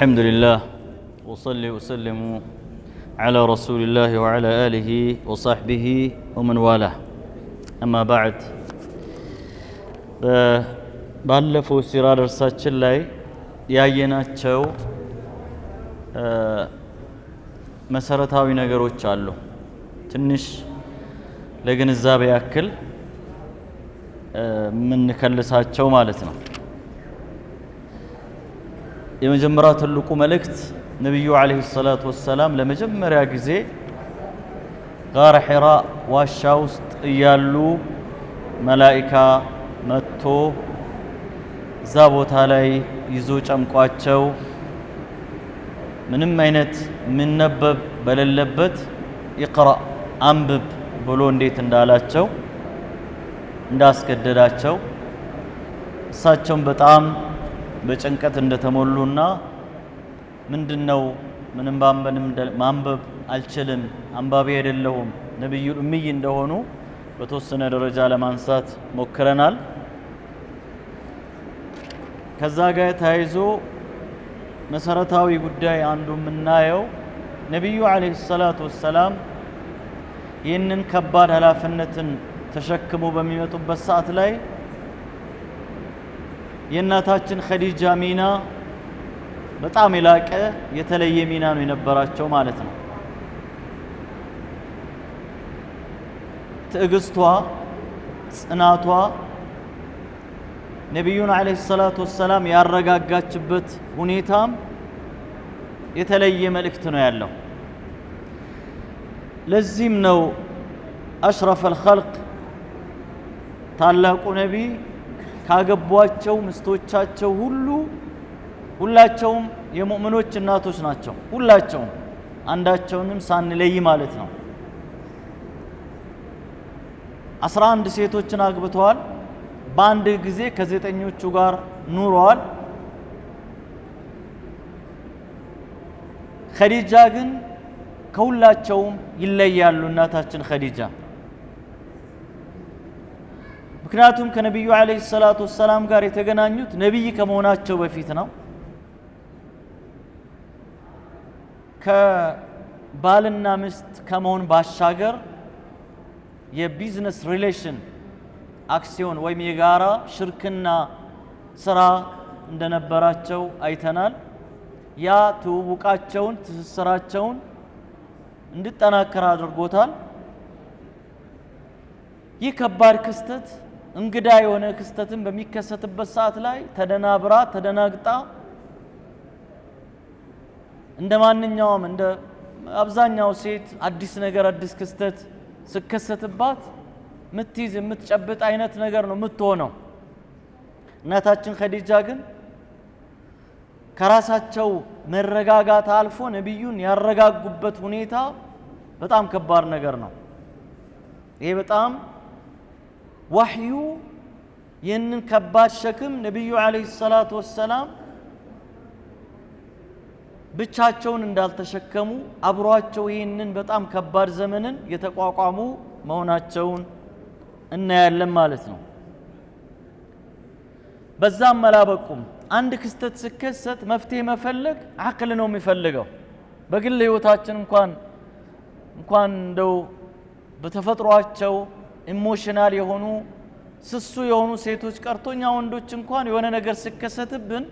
الحمد لله وصلي وسلم على رسول الله وعلى آله وصحبه ومن والاه أما بعد ባለፈው ሲራ ደርሳችን ላይ ያየናቸው መሰረታዊ ነገሮች አሉ ትንሽ ለግንዛቤ ያክል ምን ከልሳቸው ማለት ነው የመጀመሪያው ትልቁ መልእክት ነብዩ አለይሂ ሰላቱ ወሰለም ለመጀመሪያ ጊዜ ጋር ሒራ ዋሻ ውስጥ እያሉ መላኢካ መጥቶ እዛ ቦታ ላይ ይዞ ጨምቋቸው ምንም አይነት ምንነበብ በሌለበት ይቅራ አንብብ ብሎ እንዴት እንዳላቸው እንዳስገደዳቸው እሳቸውም በጣም በጭንቀት እንደተሞሉና ምንድነው ምንም ማንበብ አልችልም አንባቢ አይደለሁም ነብዩ ኡምይ እንደሆኑ በተወሰነ ደረጃ ለማንሳት ሞክረናል ከዛ ጋር ታይዞ መሰረታዊ ጉዳይ አንዱ ምናየው ነብዩ አለይሂ ሰላቱ ወሰለም ይህንን ከባድ ኃላፊነትን ተሸክሞ በሚመጡበት ሰዓት ላይ የእናታችን ኸዲጃ ሚና በጣም የላቀ የተለየ ሚና ነው የነበራቸው ማለት ነው ትዕግስቷ ጽናቷ ነብዩን አለይሂ ሰላቱ ወሰለም ያረጋጋችበት ሁኔታም የተለየ መልእክት ነው ያለው ለዚህም ነው አሽረፈ الخلق ታላቁ ነብይ ካገቧቸው ምስቶቻቸው ሁላቸውም የሙእሚኖች እናቶች ናቸው ሁላቸውም አንዳቸውንም ሳንለይ ማለት ነው 11 ሴቶችን አግብተዋል በአንድ ጊዜ ከዘጠኞቹ ጋር ኑረዋል ኸዲጃ ግን ከሁላቸውም ይለያሉ እናታችን ኸዲጃ ምክንያቱም ከነብዩ አለይሂ ሰላቱ ወሰለም ጋር የተገናኙት ነብይ ከመሆናቸው በፊት ነው ከባልና ሚስት ከመሆን ባሻገር የቢዝነስ ሪሌሽን አክሲዮን ወይም የጋራ ሽርክና ስራ እንደነበራቸው አይተናል ያ ትውውቃቸውን ትስስራቸውን እንዲጠናከር አድርጎታል ይህ ከባድ ክስተት እንግዳ የሆነ ክስተትን በሚከሰትበት ሰዓት ላይ ተደናብራ ተደናግጣ እንደማንኛውም እንደ አብዛኛው ሴት አዲስ ነገር አዲስ ክስተት ስከሰትባት ምትይዝ ምትጨብጥ አይነት ነገር ነው ምትሆነው እናታችን ኸዲጃ ግን ከራሳቸው መረጋጋት አልፎ ነብዩን ያረጋጉበት ሁኔታ በጣም ከባድ ነገር ነው ይሄ በጣም ወህዩ ይህንን ከባድ ሸክም ነብዩ አለይሂ ሰላቱ ወሰለም ብቻቸውን እንዳልተሸከሙ አብሯቸው ይህንን በጣም ከባድ ዘመንን የተቋቋሙ መሆናቸውን እናያለን ማለት ነው በዛም መላበቁም አንድ ክስተት ሲከሰት መፍትሄ መፈለግ አቅል ነው የሚፈልገው በግል ህይወታችን እንኳን እንደው በተፈጥሯቸው ኢሞሽናል የሆኑ ስሱ የሆኑ ሴቶች ቀርቶኛ ወንዶች እንኳን የሆነ ነገር ሲከሰትብን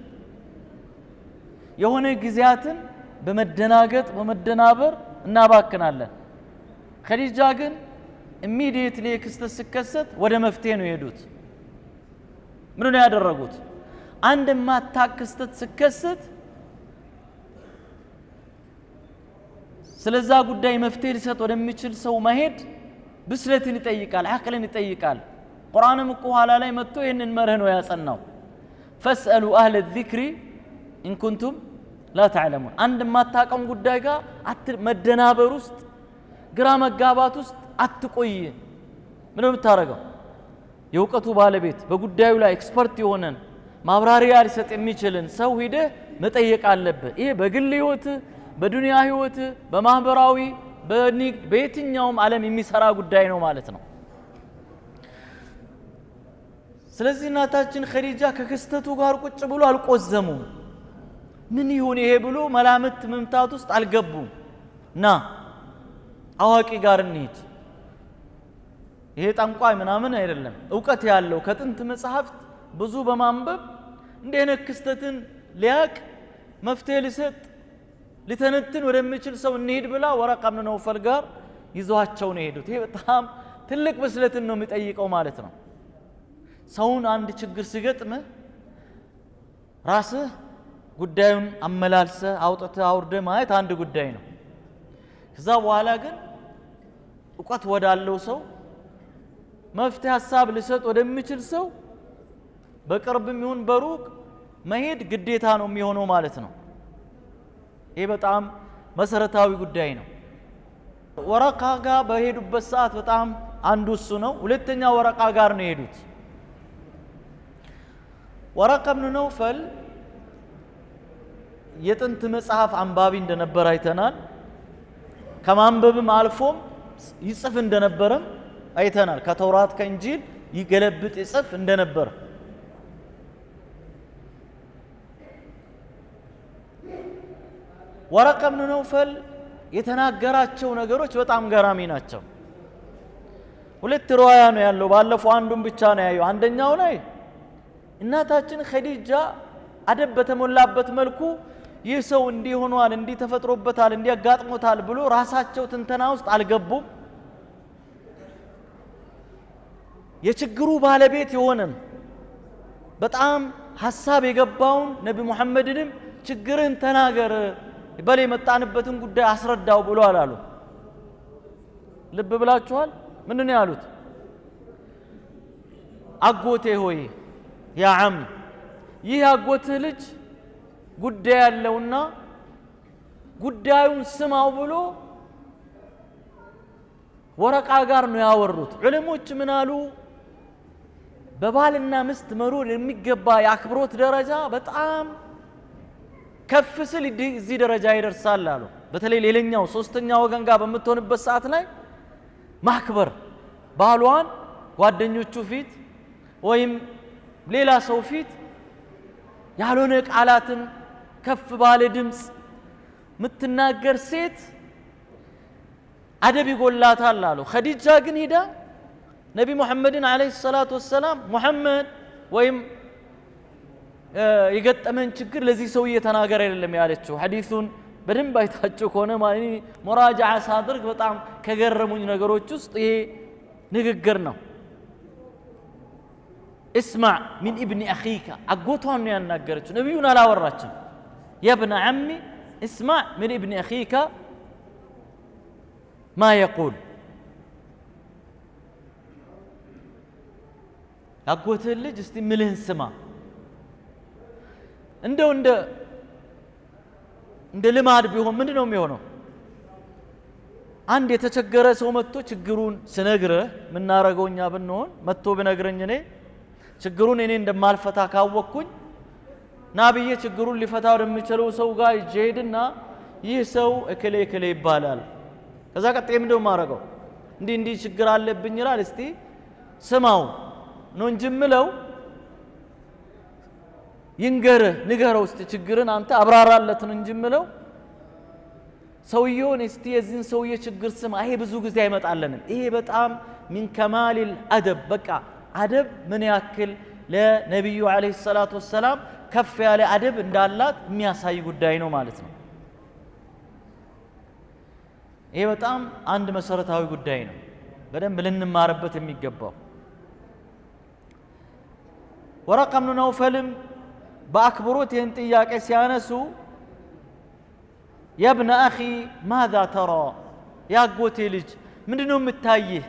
የሆነ ጊዜያትን በመደናገጥ በመደናበር እናባክናለን ኸዲጃ ግን ኢሚዲየትሊ ክስተት ሲከሰት ወደ መፍትሄ ነው የሄዱት ምን ነው ያደረጉት አንድ ማታክ ክስተት ሲከሰት ስለዛ ጉዳይ መፍትሄ ሊሰጥ ወደሚችል ሰው መሄድ ብስለትን ይጠይቃል አቅልን ይጠይቃል ቁርአንም እኮ ኋላ ላይ መጥቶ ይህንን መርህ ነው ያጸናው ፈስአሉ አህለ الذክሪ ኢን ኩንቱም ላ ተዕለሙን አንድ ማታቀም ጉዳይ ጋር መደናበር ውስጥ ግራ መጋባት ውስጥ አትቆይ ምን ነው የምታረገው የውቀቱ ባለቤት በጉዳዩ ላይ ኤክስፐርት የሆነን ማብራሪያ ሊሰጥ የሚችልን ሰው ሄደህ መጠየቅ አለበት ይሄ በግል ህይወት በዱንያ ህይወት በማህበራዊ በንግድ በየትኛውም ዓለም የሚሰራ ጉዳይ ነው ማለት ነው ስለዚህ እናታችን ኸዲጃ ከክስተቱ ጋር ቁጭ ብሎ አልቆዘሙም ምን ይሁን ይሄ ብሎ መላምት መምታት ውስጥ አልገቡም ና አዋቂ ጋር እንሂድ ይሄ ጠንቋይ ምናምን አይደለም ዕውቀት ያለው ከጥንት መጽሐፍት ብዙ በማንበብ እንደነ ክስተትን ሊያቅ መፍትሄ ሊሰጥ ሊተነትን ወደሚችል ሰው እንሂድ ብላ ወረቃ ኢብኑ ነውፈል ጋር ይዟቸው ነው ሄዱት ይሄ በጣም ትልቅ ብስለትን ነው የሚጠይቀው ማለት ነው ሰውን አንድ ችግር ሲገጥም ራስህ ጉዳዩን አመላልሰ አውጥተ አውርደ ማየት አንድ ጉዳይ ነው ከዛ በኋላ ግን ዕውቀት ወዳለው ሰው መፍትሄ ሐሳብ ሊሰጥ ወደሚችል ሰው በቅርብም ይሁን በሩቅ መሄድ ግዴታ ነው የሚሆነው ማለት ነው ይሄ በጣም መሰረታዊ ጉዳይ ነው ወረቃ ጋር በሄዱበት ሰዓት በጣም አንዱ እሱ ነው ሁለተኛ ወረቃ ጋር ነው የሄዱት ወረቃ ኢብኑ ነውፈል የጥንት መጽሐፍ አንባቢ እንደነበር አይተናል ከማንበብም አልፎም ይጽፍ እንደነበረም አይተናል ከተውራት ከእንጂል ይገለብጥ ይጽፍ እንደነበር ወረቃ ኢብኑ ነውፈል የተናገራቸው ነገሮች በጣም ገራሚ ናቸው ሁለት ሩዋያ ነው ያለው ባለፈው አንዱን ብቻ ነው ያየው አንደኛው ላይ እናታችን ኸዲጃ አደብ በተሞላበት መልኩ ይህ ሰው እንዲህ ሆኗል እንዲህ ተፈጥሮበታል እንዲህ አጋጥሞታል ብሎ ራሳቸው ትንተና ውስጥ አልገቡም የችግሩ ባለቤት የሆነን በጣም ሐሳብ የገባውን ነብይ መሐመድንም ችግርን ተናገር በለ የመጣንበትን ጉዳይ አስረዳው ብሎ አላሉ ልብ ብላችኋል ምን ነው ያሉት አጎቴ ሆይ ያ ዓም ይህ አጎትህ ልጅ ጉዳይ ያለውና ጉዳዩን ስማው ብሎ ወረቃ ጋር ነው ያወሩት ዑለሞች ምን አሉ በባልና ምስት መሮር የሚገባ የአክብሮት ደረጃ በጣም ከፍ ሲል እዚህ ደረጃ ይደርሳል አሉ በተለይ ሌላኛው ሶስተኛ ወገን ጋር በመተሆንበት ሰዓት ላይ ማክበር ባሏን ጓደኞቹ ፊት ወይም ሌላ ሰው ፊት ያልሆነ ቃላትን ከፍ ባለ ድምጽ ምትናገር ሴት አደብ ይጎላታል አሉ ኸዲጃ ግን ሄዳ ነብይ መሐመድን አለይሂ ሰላቱ ወሰለም መሐመድ ወይም የገጠመን ችግር ለዚህ ሰው እየተናገረ አይደለም ያለችው ሐዲሱን በደንብ አይታችሁ ከሆነ ማለት ሙራጃዓ ሳድርግ በጣም ከገረሙኝ ነገሮች ውስጥ ይሄ ንግግር ነው اسمع من ابن اخيك አጎቷን ነው ያናገረችው ነብዩን አላወራችም يا ابن عمي اسمع من ابن اخيك ما يقول አጎትህ ልጅ እስቲ ምልህን ስማ እንደው እንደ ልማድ ቢሆን ምንድነው የሚሆነው አንድ የተቸገረ ሰው መጥቶ ችግሩን ስነግርህ ምናረገውኛ ብንሆን መጥቶ ብነግረኝ እኔ ችግሩን እኔ እንደማልፈታ ካወቅኩኝ ናብዬ ችግሩን ሊፈታው ወደሚችለው ሰው ጋር ይሄድና ይህ ሰው እከሌ እከሌ ይባላል ከዛ ቀጥዬ ምንድነው ማረገው እንዲህ ችግር አለብኝ ይላል እስቲ ስማው ነው እንጂ ምለው ይንገርህ ንገረው እስቲ ችግርን አንተ አብራራለት ነው እንጂ ምለው ሰውየውን እስቲ የዚህን ሰውዬ ችግር ስማ ይሄ ብዙ ጊዜ አይመጣልንም ይሄ በጣም من كمال الادب በቃ አደብ ምን ያክል ለነብዩ አለይሂ ሰላቱ ወሰለም ከፍ ያለ አደብ እንዳላት የሚያሳይ ጉዳይ ነው ማለት ነው ይሄ በጣም አንድ መሰረታዊ ጉዳይ ነው በደንብ ልንማርበት የሚገባው ወረቃ ኢብኑ ነውፈልም በአክብሮት ይህን ጥያቄ ሲያነሱ يا ابن اخي ماذا ترى يا አጎቴ ልጅ ምንድነው የምታይህ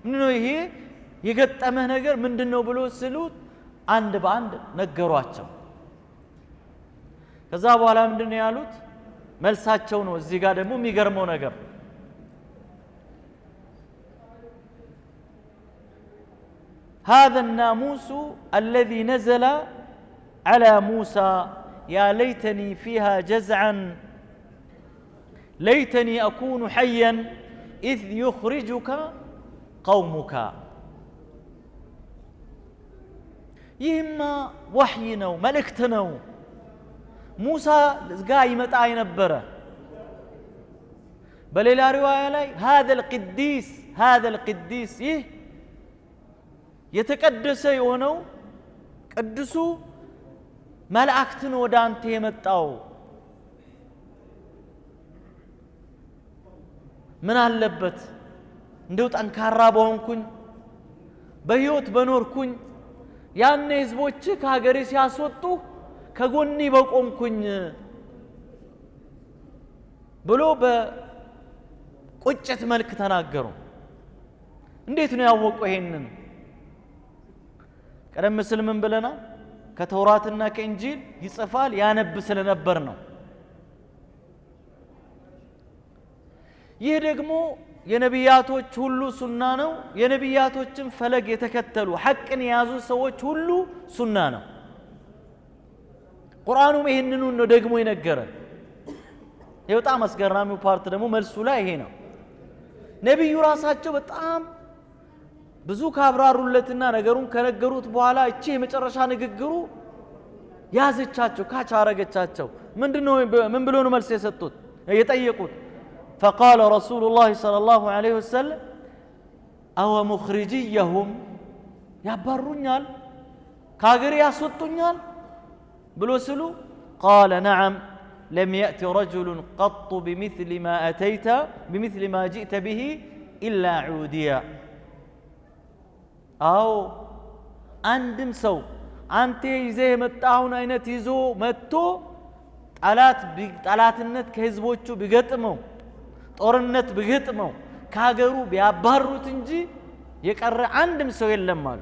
ምንድነው ይሄ የገጠመህ ነገር ምንድነው ብሎ ሲሉት አንድ በአንድ ነገሯቸው ከዛ በኋላ ምንድነው ያሉት መልሳቸው ነው እዚህ ጋር ደግሞ የሚገርመው ነገር هذا الناموس الذي نزل على موسى يا ليتني فيها جزعا ليتني أكون حيا إذ يخرجك قومك يهما وحينا وملكتنا موسى قاي متى ينبره بل إلى رواية لي هذا القديس يتقدس يونو قدسو ملائكتن ወደ አንተ የመጣው ምን አለበት እንደው ጠንካራ በሆንኩኝ በህይወት በኖርኩኝ ያኔ ህዝቦች ከሀገሬ ሲያስወጡ ከጎኒ በቆምኩኝ ብሎ በቁጭት መልክ ተናገሩ እንዴት ነው ያወቀው ይሄንን ቀደም ሲል ምን ብለና ከተውራትና ከእንጂል ይጽፋል ያነብ ስለነበር ነው ይህ ደግሞ የነቢያቶች ሁሉ ሱና ነው የነቢያቶችን ፈለግ የተከተሉ ሐቅን የያዙ ሰዎች ሁሉ ሱና ነው ቁርአኑም ይሄንኑ ነው ደግሞ ይነገራል የበጣም አስገራሚው ፓርት ደግሞ መልሱ ላይ ይሄ ነው ነብዩ ራሳቸው በጣም ብዙ ካብራሩለትና ነገሩን ከነገሩት በኋላ እቺ የመጨረሻ ንግግሩ ያዘቻቸው ካቻረገቻቸው ምንድነው ምን ብሎ ነው መልስ የሰጡት የጠየቁት فقال رسول الله صلى الله عليه وسلم أو مخرجيهم يبرونيال كاغري يسوطونيال بلو سلو قال نعم لم يأتي رجل قط بمثل ما جئت به إلا عوديا أو عندم سو أنت يزي متاهون أينت يزو متو طلاتነት ከህዝቦቹ ቢገጥመው ጦርነት ቢገጥመው ካገሩ ቢያባሩት እንጂ የቀረ አንድም ሰው የለም አሉ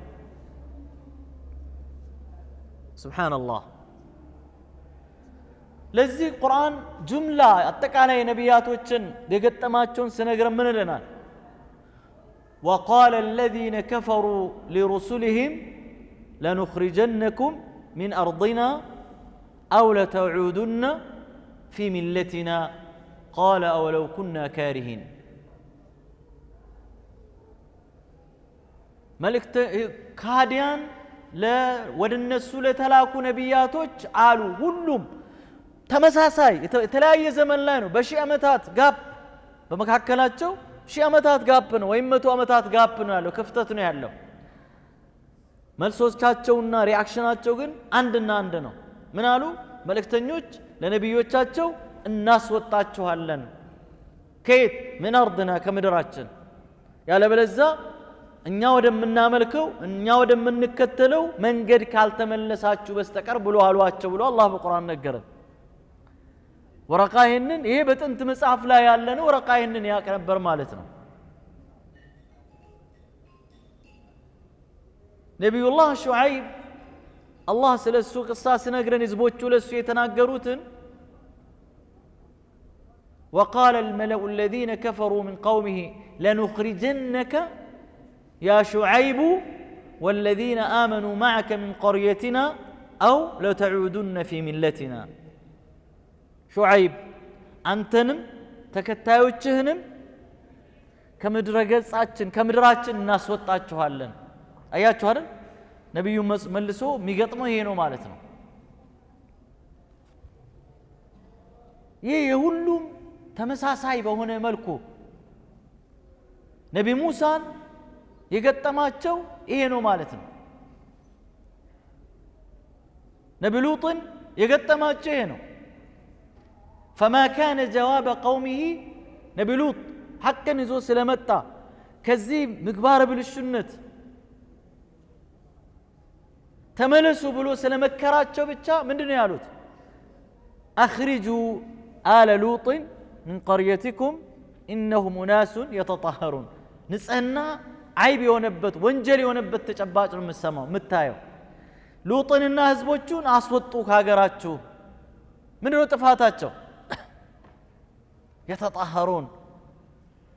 ሱብሃንአላህ ለዚህ ቁርአን ጁምላ አጠቃላይ ነቢያቶችን የገጠማቸውን ሲነግር ምን ይለናል وقال الذين كفروا لرسلهم لنخرجنكم من أرضنا أو لتعودن في ملتنا قال أولو كنا كارهين ملك كاديان لا ودنسو لتلاكو نبياتوች አሉ ሁሉም ተመሳሳይ የተለያየ ዘመን ላይ ነው በሺህ አመታት ጋፕ በመካከላቸው ሺህ አመታት ጋፕ ነው ወይም 100 አመታት ጋፕ ነው ያለው ክፍተት ነው ያለው መልሶቻቸውና ሪአክሽናቸው ግን አንድና አንድ ነው ምን አሉ መልእክተኞች ለነብዮቻቸው እናስወጣችኋለን ከየት ምን አርድና ከምድራችን ያለበለዛ እኛ ወደምናመልከው እኛ ወደምንከተለው መንገድ ካልተመለሳችሁ በስተቀር ብሎ አሏቸው ብሎ አላህ በቁርአን ነገረን ወረቃ ይሄንን ይሄ በጥንት መጽሐፍ ላይ ያለ ነው ወረቃ ይሄንን ያቀነበር ማለት ነው ነብዩላህ ሹዓይብ አላህ ስለሱ ቅሳስ ነግረን ህዝቦቹ ለሱ የተናገሩትን وقال الملأ الذين كفروا من قومه لنخرجنك يا شعيب والذين آمنوا معك من قريتنا أو لتعودن في ملتنا شعيب أنتنم تكتايوچهنم ከምድራችን እናስወጣችኋለን አያችሁ አይደል ነብዩ መልሶ የሚገጥመው ይሄ ነው ማለት ነው ይሄ የሁሉም ተመሳሳይ በሆነ መልኩ ነቢ ሙሳን የገጠማቸው ይሄ ነው ማለት ነው ነቢ ሉጥን የገጠማቸው ይሄ ነው فما كان جواب قومه نبي لوط حقا يزو سلمتا كذي مغبار بالشنت تملسوا بلو سلمكراچو بچا ምንድነው ያሉት اخرجوا آل لوط من قريتكم إنهم أناس يتطهرون نسألنا عيب يونبت وانجل يونبت تجباج من السماء متايو لوطن الناس بوجون أسوطوك هاجراتشو من رتفاتاتشو يتطهرون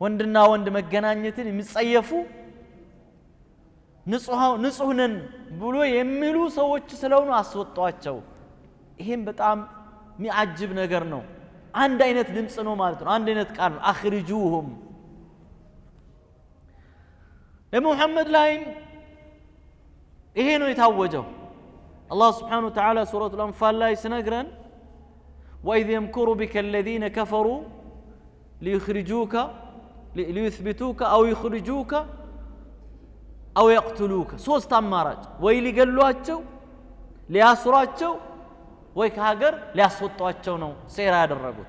وندنا وند مجنانيتين متصيفو ንጹህነን ብሎ የሚሉ ሰዎች ስለሆኑ አስወጣቸው ይሄም በጣም የሚያጅብ ነገር ነው አንድ አይነት ድምጽ ነው ማለት ነው አንድ አይነት ቃል ነው አخرجوهم ለሙሐመድ ላይ ይሄ ነው የታወጀው አላህ Subhanahu Wa Ta'ala ሱረቱ الأنفال ላይ ሲነግረን وإذ يمكر بك الذين كفروا ليثبتوك أو يخرجوك أو يقتلوك سوست أمارات ويلي قالوا أتشو لياسروا أتشو ويك هاجر لياسوطوا أتشو نو سير هذا الرجل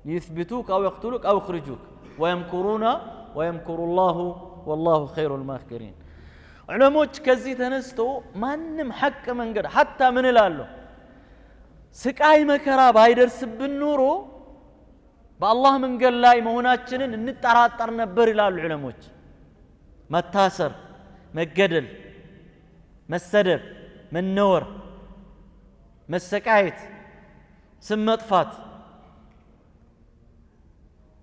ليثبتوك أو يقتلوك أو يخرجوك ويمكرون ويمكر الله والله خير الماكرين علموش كزي تنستو ما نم حق من قد حتى من الالو سكاي مكرا بايدر سب النورو بالله من قال لا مهوناتشنن نتطرطر نبر ይላሉ ዑለሞች መታሰር መገደል መሰደብ መነወር መሰቃየት ስም መጥፋት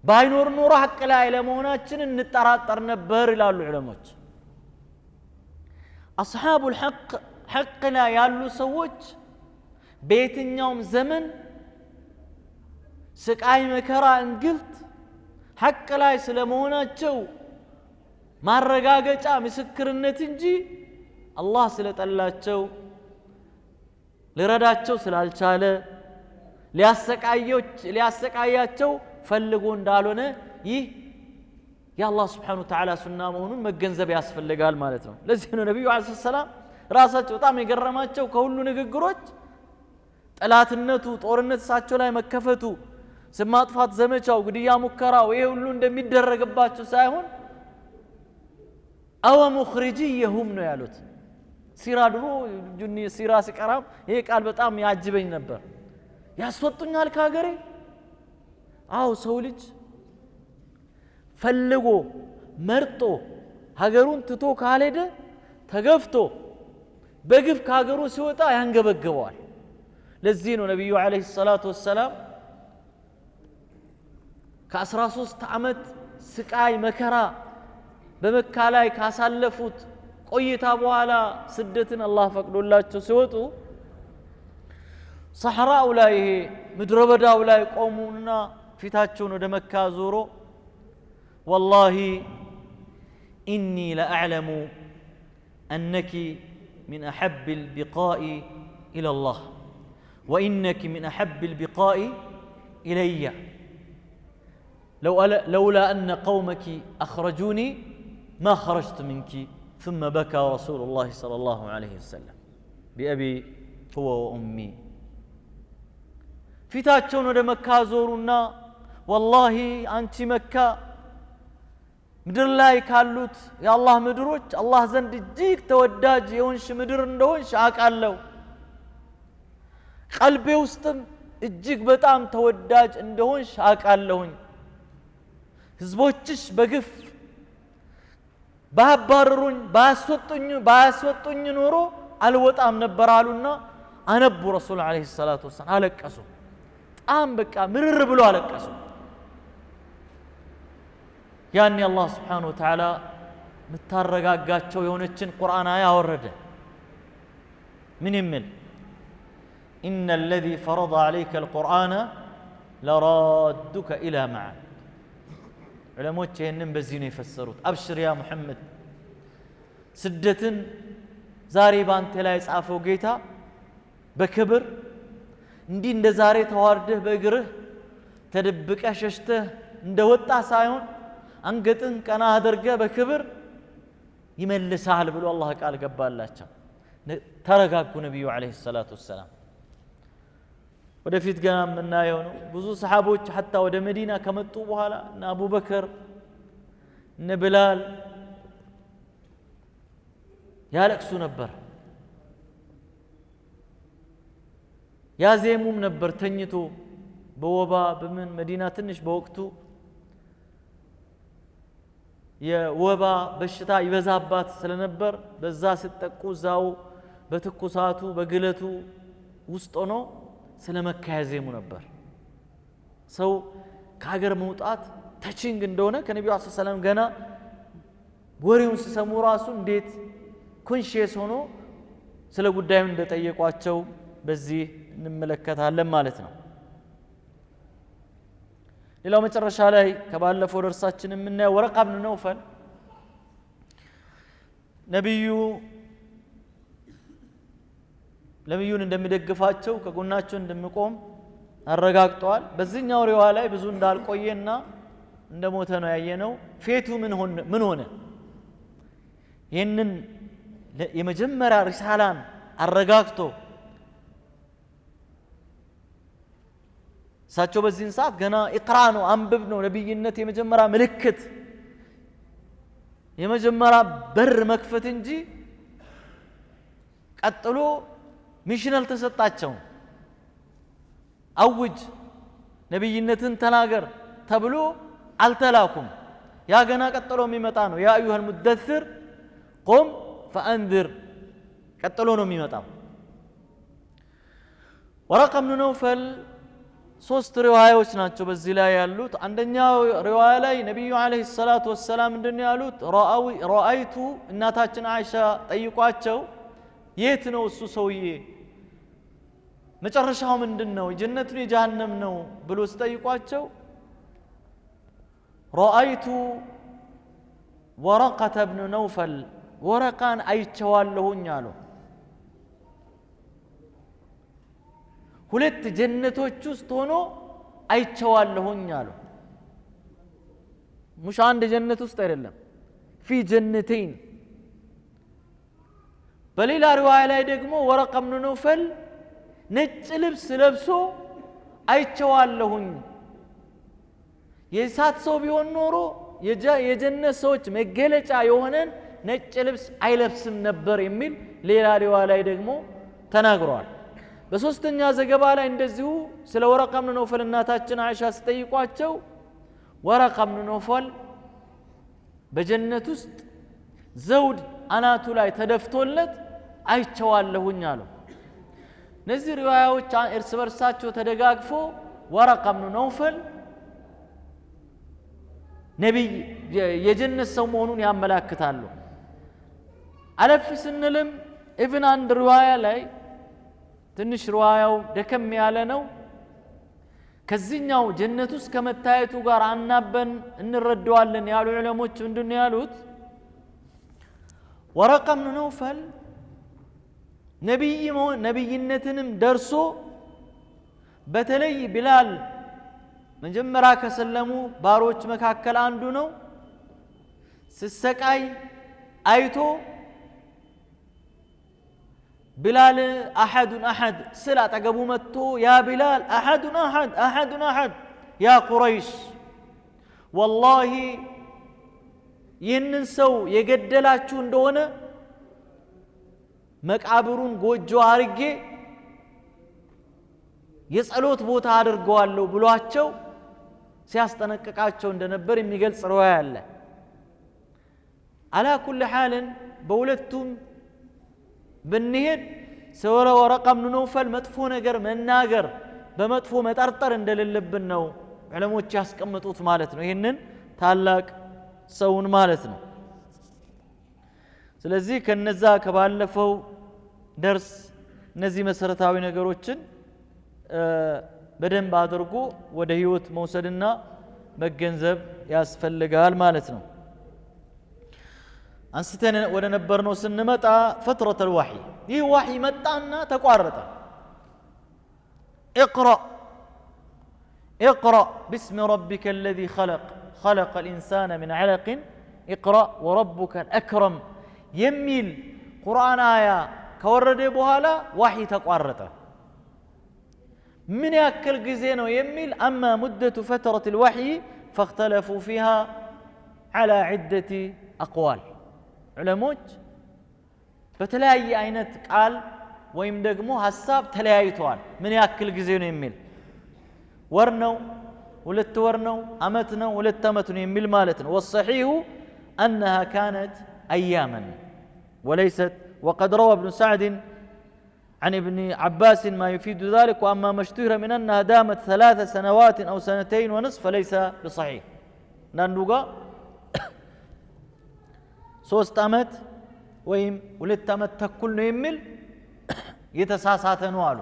ባይኖር ኑሮ ሐቅ ላይ ለመሆናችንን እንጠራጠር ነበር ይላሉ ዑለሞች أصحاب الحق حق لا ያሉ ሰዎች በየትኛውም ዘመን ስቃይ መከራ እንግልት ሐቅ ላይ ስለመሆናቸው ማረጋገጫ ምስክርነት እንጂ አላህ ስለጠላቸው ለረዳቸው ስላልቻለ ሊያሰቃያቸው ፈልጎ እንዳልሆነ ይህ የአላህ Subhanahu Wa Ta'ala ሱና መሆኑን መገንዘብ ያስፈልጋል ማለት ነው ለዚህ ነው ነብዩ አለይሂ ሰላም ራሳቸው በጣም የገረማቸው ከሁሉ ንግግሮች ጠላትነቱ ጦርነት ሳቸው ላይ መከፈቱ ስማጥፋት ዘመቻው ግድያ ሙከራው ይሄ ሁሉ እንደሚደረግባቸው ሳይሆን አው ሙኽሪጂየሁም ነው ያሉት ሲራ ድሮ ጁኒ ሲራ ሲቀራም ይሄ ቃል በጣም ያጅበኝ ነበር ያስወጡኛል ከሀገሬ አው ሰው ልጅ ፈልጎ መርጦ ሀገሩን ትቶ ካልሄደ ተገፍቶ በግፍ ከሀገሩ ሲወጣ ያንገበገበዋል ለዚህ ነው ነብዩ አለይሂ ሰላቱ ወሰለም ከ13 ዓመት ስቃይ መከራ በመካ ላይ ካሳለፉት ቆይታ በኋላ ስደትን አላህ ፈቅዶላቸው ሲወጡ ሰሐራው ላይ ምድረ በዳው ላይ ቆሙና ፊታቸውን ወደ መካ ዞሮ والله إني لأعلم أنك من أحب البقاء إلى الله وإنك من أحب البقاء إلي لولا أن قومك أخرجوني ما خرجت منك ثم بكى رسول الله صلى الله عليه وسلم بأبي هو وأمي في تاتشون ودى مكة زورنا والله أنت مكة مدر لا يكالوت يا الله مدروج الله زند جيك توداج يونش مدر ندونش عاقالو قلبي وسطم እጅግ በጣም ተወዳጅ እንደሆንሽ አውቃለሁኝ ህዝቦችሽ በግፍ ባባረሩኝ ባያስወጡኝ ኖሮ አልወጣም ነበር አሉና አነቡ ረሱል አለይሂ ሰላቱ ወሰለም አለቀሱ ጣም በቃ ምርር ብሎ አለቀሱ ያኒ አላህ Subhanahu Wa Ta'ala ምታረጋጋቸው የሆነችን ቁርአን አያ አወረደ ምን ይምል إن الذي فرض عليك القرآن لرادك إلى معاد علموت يهنم بزينو يفسروت أبشر يا محمد سدة زاري بانت لا يسعفو جيتا بكبر اندي اند زاري توارده بقره تدبك أششته اند وطع سايون انقتن كنا هدرقه بكبر يملس سهل بلو الله قال قبال الله ترقاكو نبي عليه الصلاة والسلام ወደፊት ገና ምናየው ነው ብዙ ሰሃቦች حتى ወደ መዲና ከመጡ በኋላ እና አቡበከር እና ብላል ያለቅሱ ነበር ያዜሙም ነበር ተኝቶ በወባ በምን መዲና ትንሽ በወቅቱ የወባ በሽታ ይበዛባት ስለነበር በዛ ሲጠቁ ዛው በትኩሳቱ በግለቱ ውስጥ ሆኖ ስለመካያዜሙ ነበር ሰው ከሀገር መውጣት ተቺንግ እንደሆነ ከነቢዩ ሰለላሁ ዐለይሂ ወሰለም ገና ወሬውን ሲሰሙ ራሱ እንዴት ኮንሺየስ ሆኖ ስለ ጉዳዩ እንደጠየቋቸው በዚህ እንመለከታለን ማለት ነው ሌላው መጨረሻ ላይ ከባለፈው ደርሳችን የምናየው ወረቃ ብን ነውፈል ነብዩን እንደሚደግፋቸው ከጎናቸው እንደሚቆም አረጋግጠዋል በዚህኛው ሪዋያ ላይ ብዙ እንዳልቆየና እንደሞተ ነው ያየነው ፌቱ ምን ሆነ ይህንን የመጀመሪያ ሪሳላን አረጋግጦ እሳቸው በዚህን ሰዓት ገና ኢቅራ ነው አንብብ ነው ነብይነት የመጀመሪያ ምልክት የመጀመሪያ በር መክፈት እንጂ ቀጥሎ ሚሽን አልተሰጣቸው አውጅ ነብይነትን ተናገር ተብሎ አልተላኩም ያ ገና ቀጥሎ የሚመጣ ነው ያ አዩሃል ሙደثር ቁም ፈአንذር ቀጥሎ ነው የሚመጣው ወረቃ ብን ነውፈል ሶስት ሪዋያዎች ናቸው በዚህ ላይ ያሉት አንደኛው ሪዋያ ላይ ነብዩ አለይሂ ሰላቱ ወሰለም እንደነ ያሉት ራአይቱ እናታችን አይሻ ጠይቋቸው የት ነው እሱ ሰውዬ መጨረሻው ምንድነው ጀነቱ የጀሃነም ነው ብሎ ሲጠይቋቸው ራአይቱ ወረቀተ ብን ነውፈል ወረቃን አይቼዋለሁኝ አሉ ሁለት ጀነቶች ውስጥ ሆኖ አይቼዋለሁኝ አሉ ሙሽ አንድ ጀነት ውስጥ አይደለም في جنتين በሌላ ሪዋያ ላይ ደግሞ ወረቃ ብን ነውፈል ነጭ ልብስ ለብሶ አይቼዋለሁኝ የሳት ሰው ቢሆን ኖሮ የጀነት ሰዎች መገለጫ የሆነን ነጭ ልብስ አይለብስም ነበር የሚል ሌላ ሪዋያ ላይ ደግሞ ተናግሯል በሶስተኛ ዘገባ ላይ እንደዚሁ ስለ ወረቃ ብን ነውፈል እናታችን አይሻ ሲጠይቋቸው ወረቃ ብን ነውፈል በጀነት ውስጥ ዘውድ አናቱ ላይ ተደፍቶለት አይቼዋለሁኝ አሉ እነዚህ ሪዋያዎች እርስ በርሳቸው ተደጋግፎ ወረቃ ብን ነውፈል ነብይ የጀነት ሰው መሆኑን ያመላክታሉ አለፍ ስንልም ኢብን አንድ ሪዋያ ላይ ትንሽ ሪዋያው ደከም ያለ ነው ከዚህኛው ጀነት ውስጥ ከመታየቱ ጋር አናበን እንረዳዋለን ያሉ ዑለሞች ምንድነው ያሉት ወረቃ ብን ነውፈል ነብይነትንም ደርሶ በተለይ ቢላል መጀመሪያ ከሰለሙ ባሮች መካከል አንዱ ነው ሲሰቃይ አይቶ ቢላል አሐድ ስለ አጠገቡ መጥቶ ያ ቢላል አሐድ ያ ቁረይሽ ወላሂ ይህንን ሰው የገደላችሁ እንደሆነ መቃብሩን ጎጆ አርጌ የጸሎት ቦታ አድርገዋለሁ ብሏቸው ሲያስጠነቅቃቸው እንደነበር የሚገልጽ ሪዋያ አለ አላ ኩል ሐልን በሁለቱም ብንሄድ ሰወረ ወረቃ ብን ነውፈል መጥፎ ነገር መናገር በመጥፎ መጠርጠር እንደሌለብን ነው ዑለሞች ያስቀምጡት ማለት ነው ይሄንን ታላቅ ሰውን ማለት ነው ስለዚህ ከነዛ ከባለፈው ደርስ እነዚህ መሰረታዊ ነገሮችን በደንብ አድርጎ ወደ ህይወት መውሰድና መገንዘብ ያስፈልጋል ማለት ነው አንስተን ወደ ነበርነው ስንመጣ ፈትረተ الوحي ይህ ወህይ መጣና ተቋረጠ اقرأ باسم ربك الذي خلق الإنسان من علق اقرأ وربك الأكرم يميل قرآن آية كورد بوهالا وحي تقارت من يأكل جزينه يميل أما مدة فترة الوحي فاختلفوا فيها على عدة أقوال علموج بتلاقي أينت قال ويمدقمو حساب تلاقيتوال من يأكل جزينه يميل ورنو ولت ورنو أمتنا ولت أمتنا يميل مالتنا والصحيح أنها كانت أياما وليست. وقد روى ابن سعد عن ابن عباس ما يفيد ذلك. وأما ما اشتهر من أنها دامت 3 سنوات أو 2.5 فليس بصحيح. نانوغا 3 ዓመት ወይም 2 ዓመት ተኩል ነው የሚል የተሳሳተ ነው አሉ።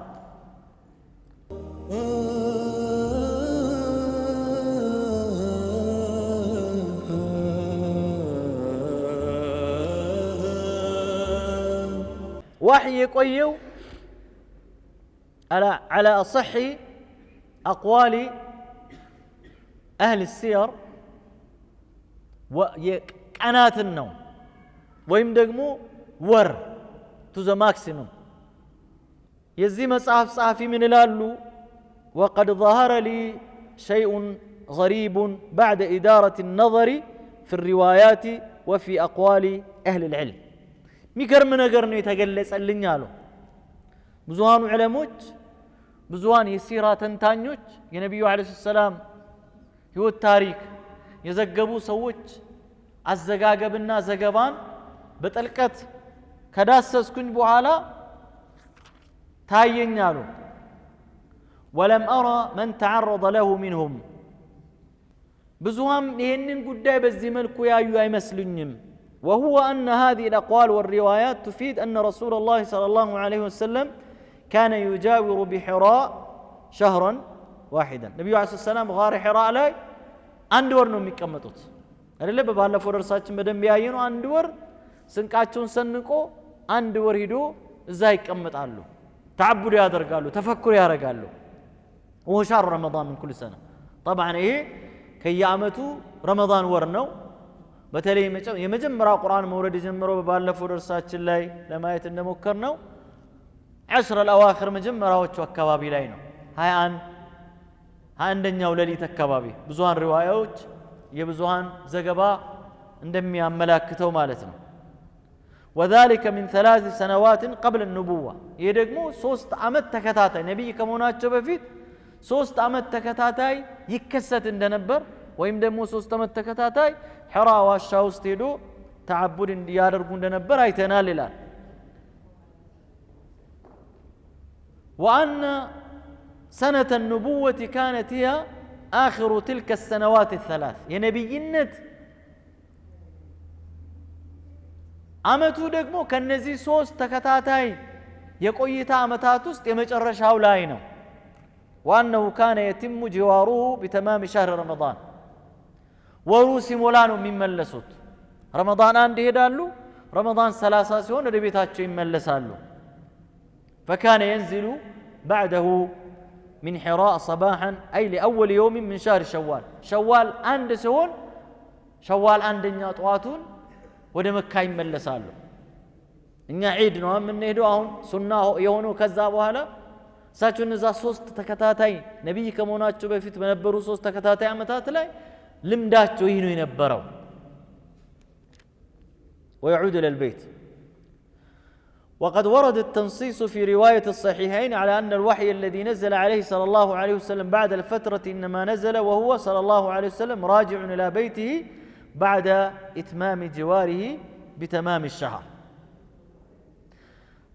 وحي يقويو على أصح أقوال أهل السير وقنات النوم ويم دغمو ور تو ذا ماكسيمم يزي مصحف صحفي من لالو وقد ظهر لي شيء غريب بعد إدارة النظر في الروايات وفي أقوال أهل العلم ميكرم نجر نو يتجلسልኝ አሉ። ብዙሃኑ ዑለሞች ብዙሃን የሲራ ተንታኞች የነብዩ አለይሂ ሰላም ህይወት ታሪክ የዘገቡ ሰዎች አዘጋገብና ዘገባን በጥልቀት ከዳሰስኩኝ በኋላ ታየኝ አሉ። ولم أرى من تعرض له منهم ብዙሃን ይሄንን ጉዳይ በዚህ መልኩ ያዩ አይመስልኝም። وهو أن هذه الأقوال والروايات تفيد أن رسول الله صلى الله عليه وسلم كان يجاور بحراء شهرا واحدا. النبي عليه الصلاة والسلام غار حراء لا عند ورنو ميقمطوت አይደለ በባለፈው ደርሳችን በደንብ ያየነው አንድ ወር ስንቃቸውን ሰንቆ አንድ ወር ሄዶ እዛ ይቀመጣሉ፣ ተዓቡድ ያደርጋሉ፣ ተፈኩር ያደርጋሉ። ወሻር ረመዳን من كل سنة طبعا ይሄ ከየዓመቱ ረመዳን ወር ነው። በተለይ የመጀመሪያው ቁርአን መውረድ ጀምሮ በባለፈው ደርሳችን ላይ ለማየት እንደሞከር ነው 10 الأواخر መጀመሪያዎቹ አካባቢ ላይ ነው 21ኛው ሌሊት አካባቢ ብዙሃን ሪዋያዎች የብዙሃን ዘገባ እንደሚያመላክተው ማለት ነው። وذلك من 3 سنوات قبل النبوة ይሄ ደግሞ 3 ዓመት ተከታታይ ነብይ ከመሆናቸው በፊት 3 ዓመት ተከታታይ ይከሰት እንደነበር ወይም ደግሞ 3 ዓመት ተከታታይ ሒራ ዋሻ ውስጥ ሄዶ ተዓቡድ እንዲያደርጉ እንደነበር አይተናል ይላል። وأن سنة النبوة كانت هي آخر تلك السنوات الثلاث የነብይነት ዓመቱ ደግሞ ከነዚህ 3 ተከታታይ የቆይታ ዓመታት ውስጥ የመጨረሻው ላይ ነው። وأنه كان يتم جواره بتمام شهر رمضان ወሩ ሲሞላ ነው የሚመለሱት። ረመዳን አንድ ይሄዳሉ፣ ረመዳን 30 ሲሆን ወደ ቤታቸው ይመለሳሉ። فكان ينزل بعده من حراء صباحا أي لأول يوم من شهر شوال. شوال عند سون شوال عندنا طواتون ወደ መካ ይመለሳሉ። እኛ ዒድ ነው የምንሄደው አሁን ሱና የሆነው ከዛ በኋላ እሳቸው እነዛ 3 ተከታታይ ነብይ ከመሆናቸው በፊት በነበሩ 3 ተከታታይ ዓመታት ላይ ልምዳቸው ይህ ነው የነበረው። ويعود إلى البيت. وقد ورد التنصيص في رواية الصحيحين على أن الوحي الذي نزل عليه صلى الله عليه وسلم بعد الفترة إنما نزل وهو صلى الله عليه وسلم راجع إلى بيته بعد إتمام جواره بتمام الشهر.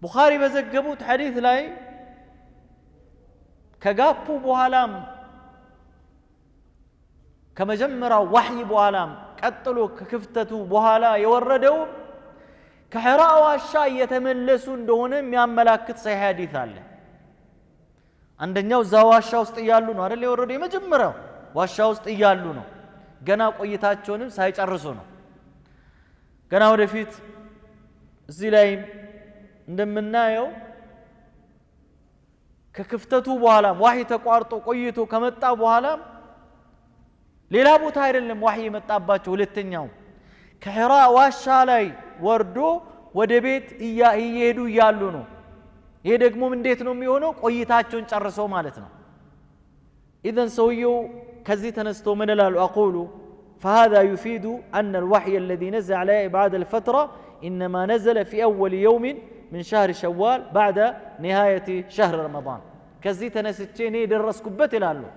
بخاري بزقبوت حديث لاي كقابو بوهالام كما جمر وحي بوهالام قتلوا ككفتتو بوهالا يوردو كحراء واشا يتملسون دونم ياملاكت صحيح حديث الله عندنياو ዛ ዋሻ ውስጥ እያሉ ነው አይደል የወረደው የመጀመሪያው ዋሻ ውስጥ እያሉ ነው ገና ቆይታቸውንም ሳይጨርሱ ነው። ገና ወደፊት እዚህ ላይ እንደምናየው ከክፍተቱ በኋላ ዋሂ ተቋርጦ ቆይቶ ከመጣ በኋላ ሌላ ቦታ አይደለም ዋሂ የመጣባቸው ሁለተኛው ከሒራ ዋሻ ላይ ወርዶ ወደ ቤት እየሄዱ እያሉ ነው። ይሄ ደግሞ እንዴት ነው የሚሆነው? ቆይታቸውን ጨርሰው ማለት ነው። إذن سويو كزي تنستو من الأقول أقول فهذا يفيد أن الوحي الذي نزل عليه بعد الفترة إنما نزل في أول يوم من شهر شوال بعد نهاية شهر رمضان. كزي تنستيني درس كبت الألو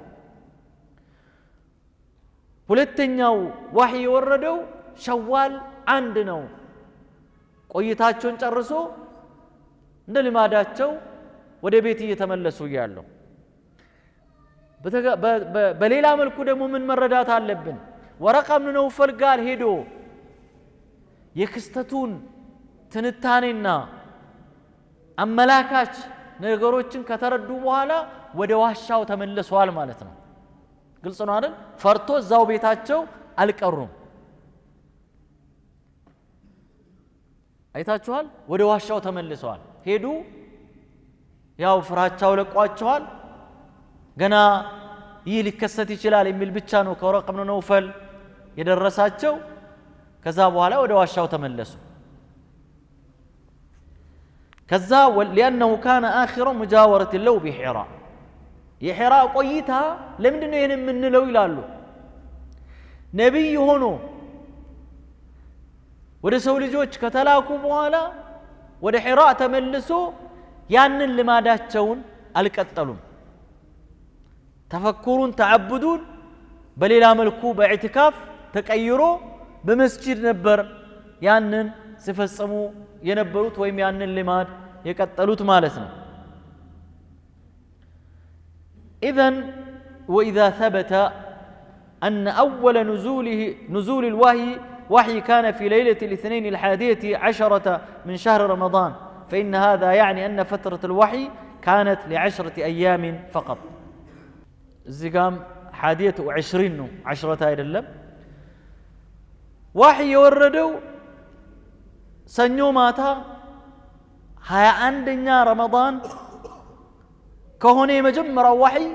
ሁለተኛው وحي وردو ሸዋል አንድ ነው ቆይታቸውን ጨርሶ እንደ ልማዳቸው ወደ ቤት እየተመለሱ ያለው በሌላ መልኩ ደግሞ ምን መረዳት አለብን ወረቃ ብን ነውፈል ጋር ሄዶ የክስተቱን ትንታኔና አመላካች ነገሮችን ከተረዱ በኋላ ወደ ዋሻው ተመለሷል ማለት ነው ግልጽ ነው አይደል ፈርቶ እዛው ቤታቸው አልቀሩም አይታችኋል ወደ ዋሻው ተመልሰዋል ሄዱ ያው ፍራቻው ለቋቸዋል ገና ይህ ሊከሰት ይችላል የሚል ብቻ ነው ከወረቅ ብን ነውፈል የደረሳቸው ከዛ በኋላ ወደ ዋሻው ተመለሱ ከዛ لانه كان اخر مجاوره له بحراء የሒራእ ቆይታ ለምንድነው ይሄን የምንለው ይላሉ ነብይ ሆኖ ወደ ሰው ልጆች ከተላኩ በኋላ ወደ ሒራእ ተመልሶ ያንን ልማዳቸውን አልቀጠሉም ተፈኩሩን ተዓቡዱን በሌላ መልኩ በኢዕቲካፍ ተቀይሮ በመስጂድ ነበር ያንን ሲፈጽሙ የነበሩት ወይም ያንን ልማድ የቀጠሉት ማለት ነው إذن وإذا ثبت أن أول نزول الوحي كان في ليلة الاثنين 11 من شهر رمضان فإن هذا يعني أن فترة الوحي كانت ل10 أيام فقط الزقام 21 10 አይደለም وحي يوردوا سنو ماتا 21ኛ رمضان ከሆነ የመጀመሪያው ወህይ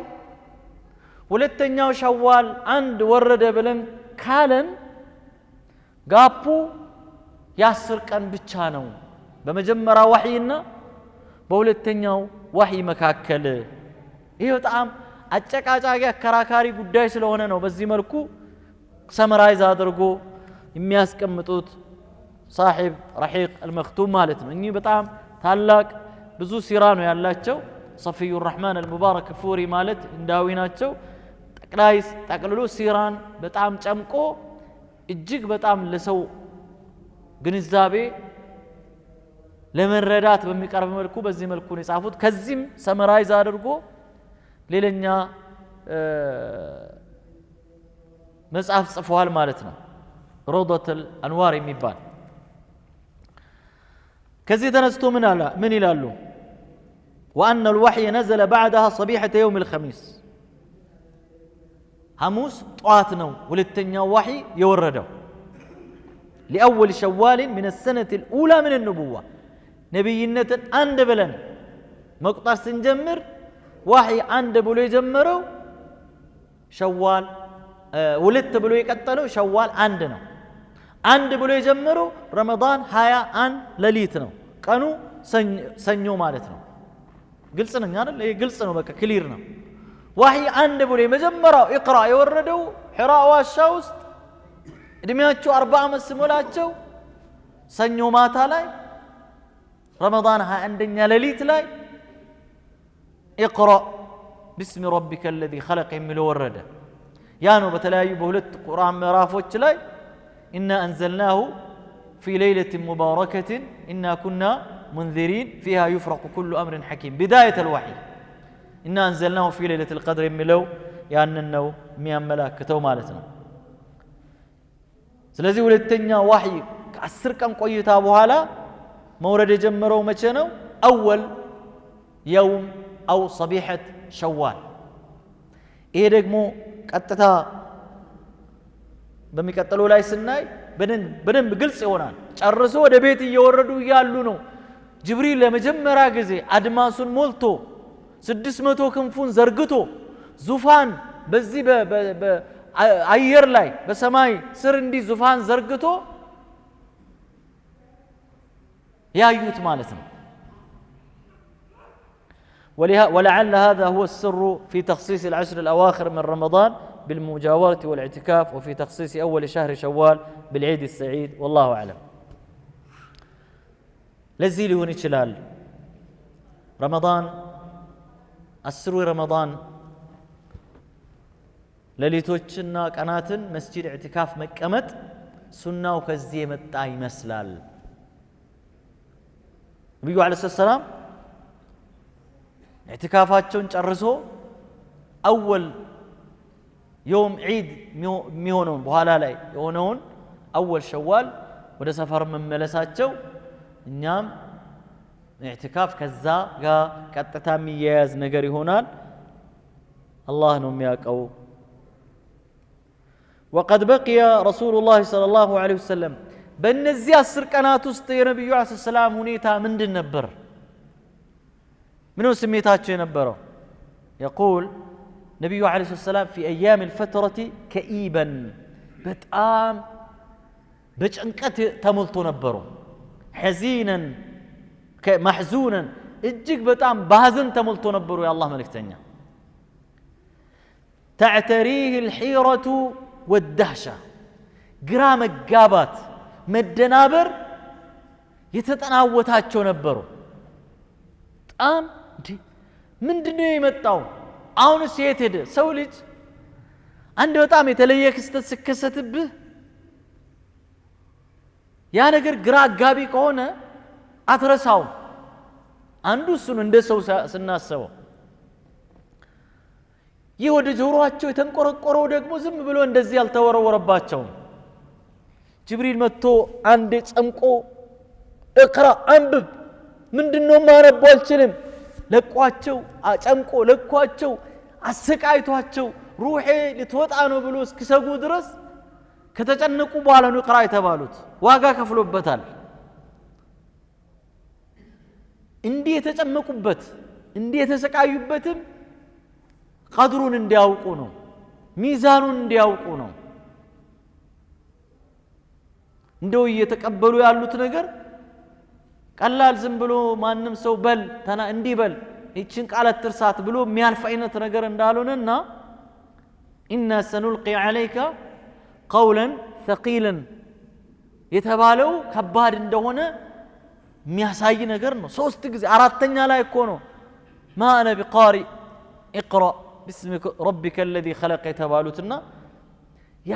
ሁለተኛው ሸዋል አንድ ወረደ ብለን ካለን ጋፑ የ10 ቀን ብቻ ነው በመጀመሪያው ወህይና በሁለተኛው ወህይ መካከል ይሄ በጣም አጨቃጫቂ አከራካሪ ጉዳይ ስለሆነ ነው በዚህ መልኩ ሰመራይዝ አድርጎ የሚያስቀምጡት صاحب رحيق المختوم ማለት ነው እኚህ በጣም ታላቅ ብዙ ሲራ ነው ያላቸው صفي الرحمن المبارك الفوري ማለት እንዳዊ ናቸው ጠቅልሎ ሲራን በጣም ጨምቆ እጅግ በጣም ለሰው ግንዛቤ ለመረዳት በሚቀርብ መልኩ በዚህ መልኩ ነው የጻፉት ከዚህም ሰመራይዝ አድርጎ ሌላኛ መጽሐፍ ጽፈዋል ማለት ነው روضة الأنوار የሚባል ከዚህ ተነስቶ ምን ይላሉ وأن الوحي نزل بعدها صبيحة يوم الخميس حموس طواتنا ولتنيا وحي يوردوا لأول شوال من السنة الأولى من النبوة نبينة عند بلن مقطع سنجمر وحي عند بلو يجمروا شوال ولت بلو يقتلوا شوال عندنا عند بلو يجمروا رمضان هيا عن لليتنا كانوا سنيو مالتنا ግልጽ ነው አይደል ይሄ ግልጽ ነው በቃ ክሊር ነው ወህይ አንድ ብሎ የመጀመሪያው ኢቅራ የወረደው ሒራ ዋሻ ውስጥ እድሜያቸው 40 ዓመት ሲሞላቸው ሰኞ ማታ ላይ ረመዳን 21ኛ ሌሊት ላይ ኢቅራ باسم ربك الذي خلق የሚለው ወረደ ያ ነው በተለያዩ በሁለት ቁርአን ምዕራፎች ላይ إنا أنزلناه في ليلة مباركة إنا كنا منذرين فيها يفرق كل أمر حكيم بداية الوحي إنا أنزلناه في ليلة القدر ملو يعني ميان ملاكته مالتنا سلازي ولتنيا وحي كأسر كم قويتا بوهالا مورد جمرو مچنو أول يوم أو صبيحة شوال إيه دقمو كتتا بمكتلو لاي سناي بدن بقلس يونان ጨርሶ ወደ ቤት እየወረዱ ያሉ ነው ጅብሪል ለመጀመሪያ ጊዜ አድማሱን ሞልቶ 600 ክንፉን ዘርግቶ ዙፋን በዚህ በአየር ላይ በሰማይ ስር እንዲ ዙፋን ዘርግቶ ያዩት ማለት ነው ولعل هذا هو السر في تخصيص العشر الأواخر من رمضان بالمجاورة والاعتكاف وفي تخصيص أول شهر شوال بالعيد السعيد والله أعلم لذي لهون يشلال رمضان السر رمضان لليتوچنا قناتن مسجد اعتكاف مقمط ሱናው ከዚህ የመጣ ይመስላል ነብዩ አለይሂ ሰላም ኢዕቲካፋቸውን ጨርሶ አወል يوم عيد ميونون بحالا لاي يونون أول شوال وده سفر من ملساتشو نعم اعتكاف كذا كتتامي ياز نجري هونان الله نمياك أو وقد بقي رسول الله صلى الله عليه وسلم بنزي السرقنات وسطي نبي عليه السلام هنيتا من دين نبر منو سميتاتشي نبره يقول نبي عليه الصلاة والسلام في أيام الفترة كئيبا بتقام بجنكت تملتو نبرو حزينا محزونا اجيك بتقام بهزن تملتو نبرو يا الله ملك تنيا تعتريه الحيرة والدهشة قرام القابات مدنابر يتتناوتاتشو نبرو تقام من دنيا يمتاو አሁንስ የት ሄደ ሰው ልጅ አንድ በጣም የተለየ ክስተት ሲከሰትብህ ያ ነገር ግራ አጋቢ ከሆነ አትረሳው አንዱ እሱን እንደ ሰው ስናስበው ይህ ወደ ጆሮአቸው የተንቆረቆረው ደግሞ ዝም ብሎ እንደዚህ ያልተወረወረባቸው ጅብሪል መጥቶ አንድ ጨምቆ እቅራ አንብብ ምንድነው ማነበው አልችልም ለቋቸው አጨምቆ ለቋቸው አሰቃይቷቸው ሩሄ ልትወጣ ነው ብሎ እስኪሰጉ ድረስ ከተጨነቁ በኋላ ነው ቅራ የተባሉት ዋጋ ከፍሎበታል እንዲህ የተጨመቁበት እንዲህ የተሰቃዩበትም ቀድሩን እንዲያውቁ ነው ሚዛኑን እንዲያውቁ ነው እንደው እየተቀበሉ ያሉት ነገር ቀላል ዝም ብሎ ማንም ሰው በል ተና እንዲህ በል ይችን ቃላት ትርሳት ብሎ የሚያልፍ አይነት ነገር እንዳልሆነና ኢና ሰኑልቂ عليك قولا ثقيلا የተባለው ከባድ እንደሆነ የሚያሳይ ነገር ነው ሶስት ጊዜ አራተኛ ላይ እኮ ነው ما انا بقارئ اقرا باسم ربك الذي خلق የተባሉትና ያ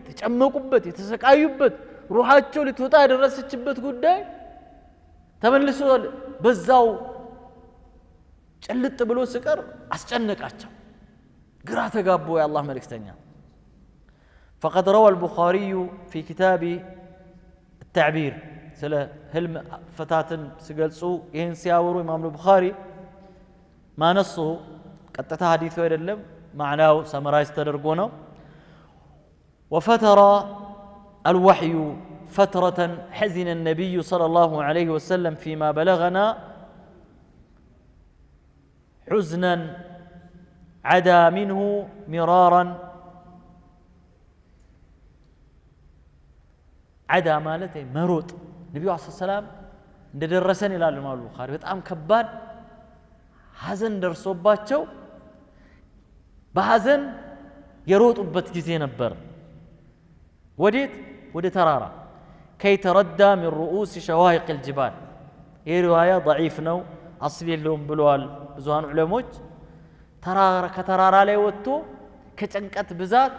ተጨመቁበት የተሰቃዩበት ሩሃቸው ልትወጣ ያደረሰችበት ጉዳይ ተመልሶ በዛው ጨልጥ ብሎ ስቀር አስጨነቃቸው ግራ ተጋቡ يا الله መልእክተኛ فقد روى البخاري في كتاب التعبير سلا هلم فتاتن سيغلصو ይህን ሲያወሩ ኢማም البخاري ما نصه ቀጥታ ሐዲሱ አይደለም معناه سمرايز ተደርጎ ነው وفتر الوحي فترة حزن النبي صلى الله عليه وسلم فيما بلغنا حزنا عدا منه مرارا عدا مالته مروط النبي عليه الصلاة والسلام እንደደረሰን ይላል ኢማም البخاري በጣም ከባድ ሐዘን ደርሶባቸው በሐዘን የሮጡበት ጊዜ ነበር ወዴት ወደ ተራራ كي تردى من رؤوس شواهق الجبال هي رواية ضعيف نو أصلي لهم بلوال بزوان علموج كترارا لي وطو كتنكت بزات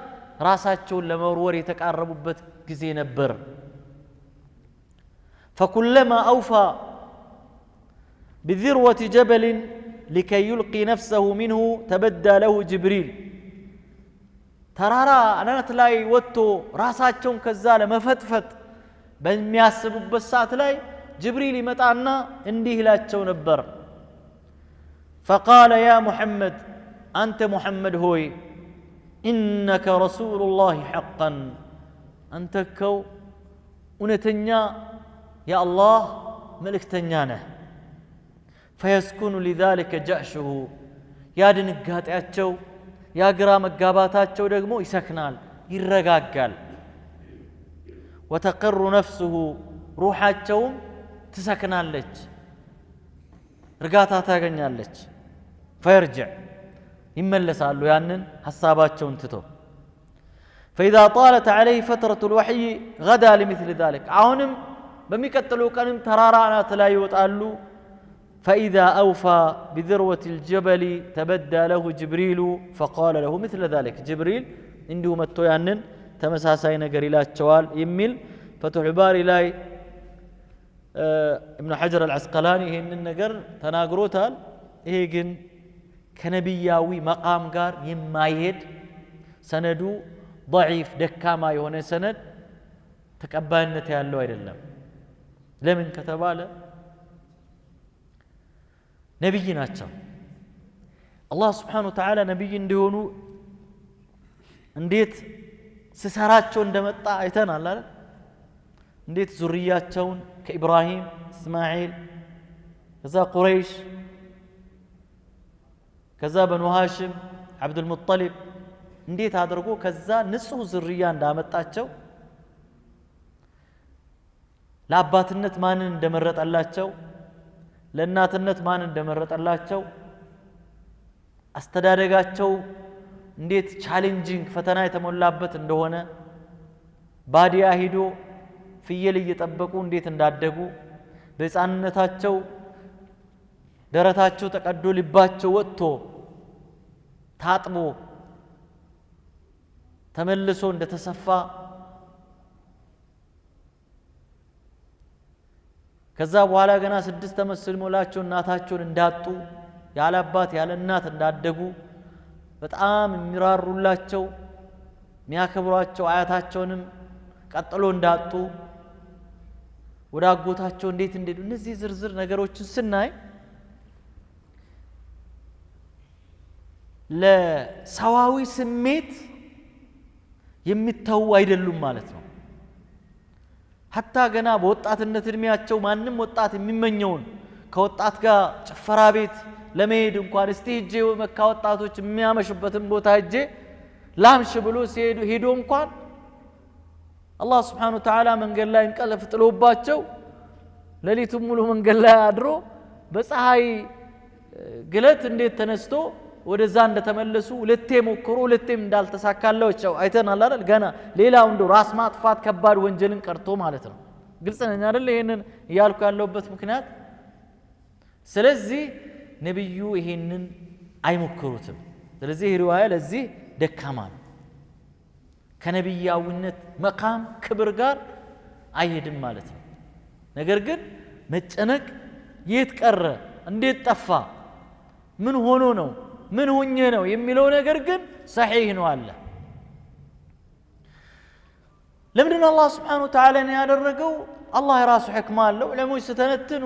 راساتشو لمرور يتقربوا بتجزي نبر فكلما أوفى بذروة جبل لكي يلقي نفسه منه تبدى له جبريل ترارا أنا تلاقي وطو راساتشو كزالة مفتفت በሚያስቡበት ሰዓት ላይ ጅብሪል ይመጣና እንዲህ ይላቸው ነበር فقال يا محمد أنت محمد هوي إنك رسول الله حقا أنت كو እውነተኛ የአላህ መልእክተኛ ነህ فيسكن لذلك جأشه ያ ድንጋጤያቸው ያ ግራ መጋባታቸው ደግሞ ይሰክናል ይረጋጋል وتقر نفسه روحاتهم تسكنالج رغاتا تاغنيالج فيرجع يملسالو يانن حساباتهم تتو فإذا طالت عليه فترة الوحي غدا لمثل ذلك عونم بميكتلو كانم ترارانا تلا يوطالو فإذا أوفى بذروة الجبل تبدى له جبريل فقال له مثل ذلك جبريل عنده متو يانن ተመሳሳይ ነገር ይላቸዋል የሚል ፈትሑ ባሪ ላይ ኢብኑ ሐጀር አልዐስቀላኒ ይሄንን ነገር ተናግሮታል። ይሄ ግን ከነቢያዊ መቃም ጋር የማይሄድ ሰነዱ ضعيف ደካማ የሆነ ሰነድ ተቀባይነት ያለው አይደለም። ለምን ከተባለ ነብይ ናቸው። አላህ Subhanahu Wa Ta'ala ነብይ እንዲሆኑ እንዴት ሲሰራቸው እንደመጣ አይተናል አይደል? እንዴት ዙርያቸውን ከኢብራሂም እስማኤል ከዛ ቁረይሽ ከዛ በኑ ሃሽም አብዱል ሙጠሊብ እንዴት አድርጎ ከዛ ንጹህ ዝርያ እንዳመጣቸው ለአባትነት ማንን እንደመረጠላቸው ለእናትነት ማንን እንደመረጠላቸው አስተዳደጋቸው እንዴት ቻሌንጂንግ ፈተና የተሞላበት እንደሆነ ባዲያ ሂዶ ፍየል እየጠበቁ እንዴት እንዳደጉ በሕፃንነታቸው ደረታቸው ተቀዶ ልባቸው ወጥቶ ታጥቦ ተመልሶ እንደተሰፋ ከዛ በኋላ ገና 6 ዓመት ሲሞላቸው እናታቸውን እንዳጡ ያለ አባት ያለ እናት እንዳደጉ በጣም የሚራሩላቸው የሚያከብሯቸው አያታቸውንም ቀጥሎ እንዳጡ ወደ አጎታቸው እንዴት እንደሄዱ እነዚህ ዝርዝር ነገሮችን ስናይ ለሰዋዊ ስሜት የሚተው አይደሉም ማለት ነው። ሐታ ገና በወጣትነት እድሜያቸው ማንም ወጣት የሚመኘውን ከወጣት ጋር ጭፈራ ቤት ለመሄድ እንኳን እስቲ ሄጄ መካ ወጣቶች የሚያመሹበትን ቦታ ሄጄ ላምሽ ብሎ ሲሄዱ ሄዶ እንኳን አላህ Subhanahu Wa Ta'ala መንገድ ላይ እንቅልፍ ጥሎባቸው ሌሊቱን ሙሉ መንገድ ላይ አድሮ በፀሐይ ግለት እንዴት ተነስቶ ወደዛ እንደተመለሱ ሁለቴ ሞክሮ ሁለቴም እንዳልተሳካላቸው አይተናል አይደል? ገና ሌላው እንደ ራስ ማጥፋት ከባድ ወንጀልን ቀርቶ ማለት ነው። ግልጽ ነኝ አይደል? ይሄንን ያልኩ ያለውበት ምክንያት ስለዚህ ነብዩ ይሄንን አይሞክሩትም። ስለዚህ ሪዋያ ለዚህ ደካማ ነው። ከነብያዊነት መቃም ክብር ጋር አይሄድም ማለት ነው። ነገር ግን መጨነቅ የት ቀረ እንዴት ጠፋ ምን ሆኖ ነው ምን ሆኜ ነው የሚለው ነገር ግን صحيح ነው አለ። ለምንድነው አላህ Subhanahu Wa Ta'ala ያደረገው? አላህ የራሱ ሕክማ አለው። ዑለሞች ስተነትኑ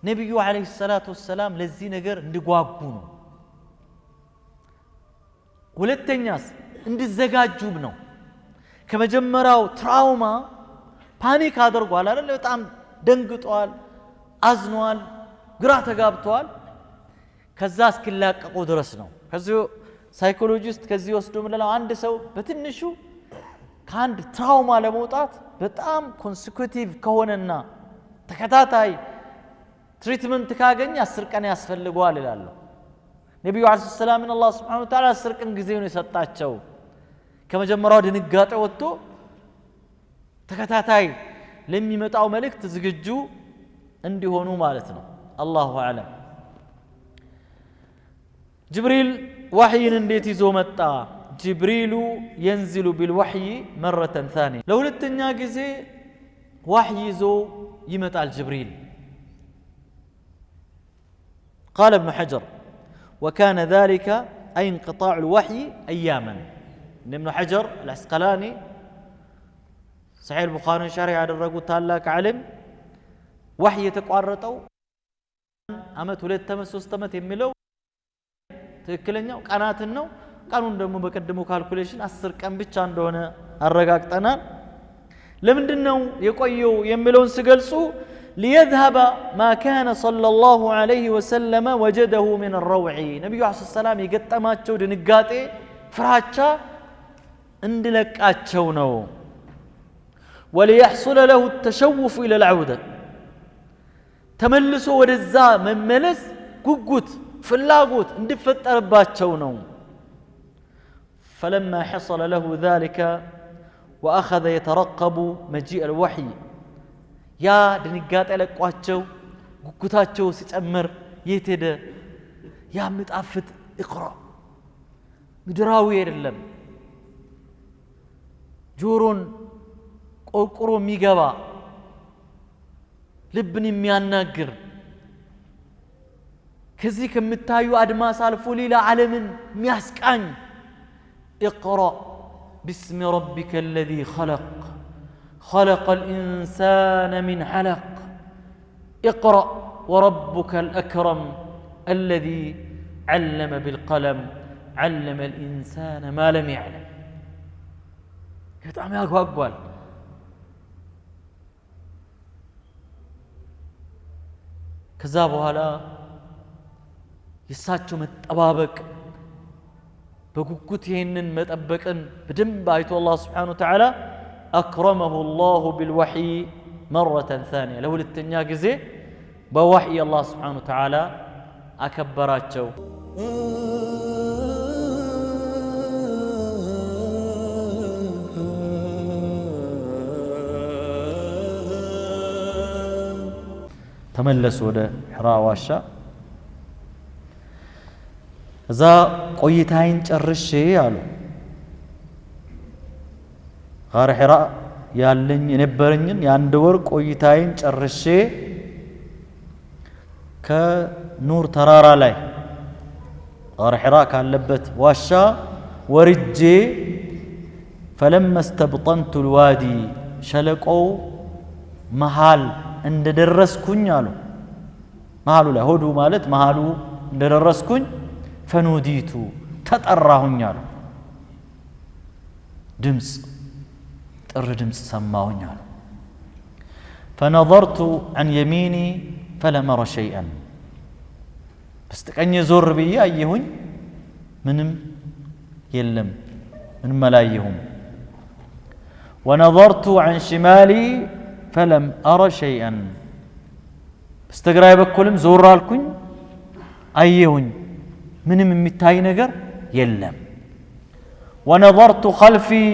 ነብዩ አለይሂ ሰላቱ ወሰላም ለዚህ ነገር እንዲጓጉ ነው። ሁለተኛስ እንዲዘጋጁም ነው። ከመጀመሪያው ትራውማ ፓኒክ አድርጓል አይደል? በጣም ደንግጧል፣ አዝኗል፣ ግራ ተጋብቷል። ከዛ እስኪላቀቁ ድረስ ነው። ከዚህ ሳይኮሎጂስት ከዚህ ወስዶ ምንለው አንድ ሰው በትንሹ ከአንድ ትራውማ ለመውጣት በጣም ኮንሲኩቲቭ ከሆነና ተከታታይ ትሪትመንት ካገኘ 10 ቀን ያስፈልገዋል ይላሉ። ነብዩ አለይሂ ሰላም አላህ Subhanahu Wa Ta'ala 10 ቀን ጊዜ ነው የሰጣቸው። ከመጀመሪያው ድንጋጤ ወጥቶ ተከታታይ ለሚመጣው መልእክት ዝግጁ እንዲሆኑ ማለት ነው። አላሁ አለም። ጅብሪል ወህይን እንዴት ይዞ መጣ? ጅብሪሉ ينزل بالوحي مرة ثانية ለሁለተኛ ጊዜ ወህይ ይዞ ይመጣል ጅብሪል። قال ابن حجر وكان ذلك أي انقطاع الوحي أياما. ابن حجر العسقلاني صحيح البخاري شرح على الرجل تالاك علم وحي يتقارطው አመት 2 ዓመት 3 ዓመት የሚለው ትክክለኛው ቀናትን ነው። ቀኑን ደግሞ በቀደሙ ካልኩሌሽን 10 ቀን ብቻ እንደሆነ አረጋግጠናል። ለምንድነው የቆየው የሚለውን ሲገልጹ ليذهب ما كان صلى الله عليه وسلم وجده من الروع ነብዩ አለይሂ ሰላም የገጠማቸው ድንጋጤ ፍራቻ እንድለቃቸው ነው። وليحصل له التشوف الى العوده ተመልሶ ወደዛ መመለስ ጉጉት ፍላጎት እንዲፈጠርባቸው ነው። فلما حصل له ذلك واخذ يترقب مجيء الوحي ያ ድንጋጤ ለቋቸው ጉጉታቸው ሲጨምር የት ሄደ ያ ምጣፍጥ اقرا ምድራዊ አይደለም ጆሮን ቆርቆሮ የሚገባ ልብን የሚያናግር ከዚህ ከምታዩ አድማስ አልፎ ሌላ ዓለምን የሚያስቃኝ اقرأ باسم ربك الذي خلق الإنسان من علق اقرأ وربك الأكرم الذي علم بالقلم علم الإنسان ما لم يعلم በጣም ያጓጓል ከዛ በኋላ የሳቸው መጠባበቅ በጉጉት ይሄንን መጠበቅን በደንብ አይቶ አላህ Subhanahu Wa Ta'ala أكرمه الله بالوحي مرة ثانية ለሁለተኛ ጊዜ በወህይ አላህ Subhanahu Wa Ta'ala አከበራቸው ተመለሱ ወደ ሒራ ዋሻ እዛ ቆይታዬን ጨርሼ አሉ ጋር ሒራ ያለኝ የነበረኝን የአንድ ወር ቆይታዬን ጨርሼ ከኑር ተራራ ላይ ጋር ሒራ ካለበት ዋሻ ወርጄ فلما استبطنت الوادي ሸለቆው መሃል እንደደረስኩኝ አሉ መሃሉ ላይ ሆዱ ማለት መሃሉ እንደደረስኩኝ ፈኑዲቱ ተጠራሁኝ አሉ ድምጽ ጥር ድምጽ ሰማሁኝ አሉ فنظرت عن يميني فلم أر شيئا በስተቀኝ ዞር ብዬ አየሁኝ ምንም የለም ምንም አላየሁም ونظرت عن شمالي فلم أرى شيئا استقرأي بكلم زور الكن أيهن منم متاي نجر يلم ونظرت خلفي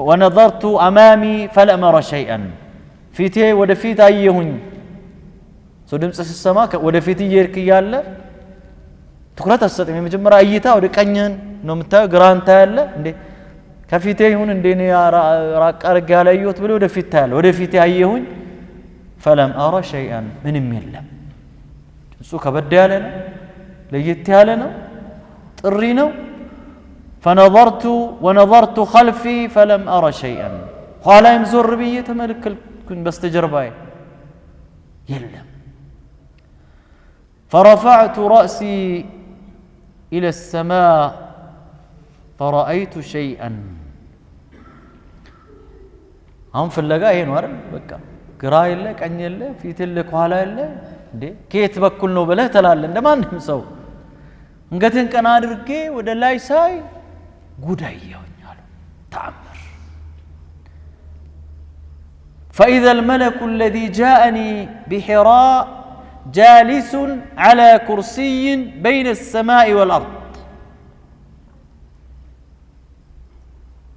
ونظرت أمامي فلم أرى شيئا فيتي ودفيت أيهن سودمس السماء ودفيت يركي يالا تقرأت السطح من مجمرة أيتا ودكانيان نومتا غرانتا يالا ከፊቴ ይሁን እንደኔ ራቅ አርጋ ያላየሁት ብሎ ወደፊት ታያለ ወደፊት ያየሁኝ فلم أرى شيئا ምንም የለም እሱ ከበደ ያለ ነው ለየት ያለ ነው ጥሪ ነው فنظرت ونظرت خلفي فلم أرى شيئا ኋላይም ዞር ብዬ ተመለከትኩኝ በስተጀርባዬ የለም فرفعت رأسي إلى السماء فرأيت شيئا አሁን ፍለጋ ይሄ ነው አይደል በቃ ግራ የለ ቀኝ የለ ፊት የለ ኋላ የለ እንዴ ከየት በኩል ነው ብለህ ተላለ እንደማንም ሰው እንገትን ቀና አድርጌ ወደ ላይ ሳይ ጉዳያውኛል ተአምር فإذا الملك الذي جاءني بحراء جالس على كرسي بين السماء والأرض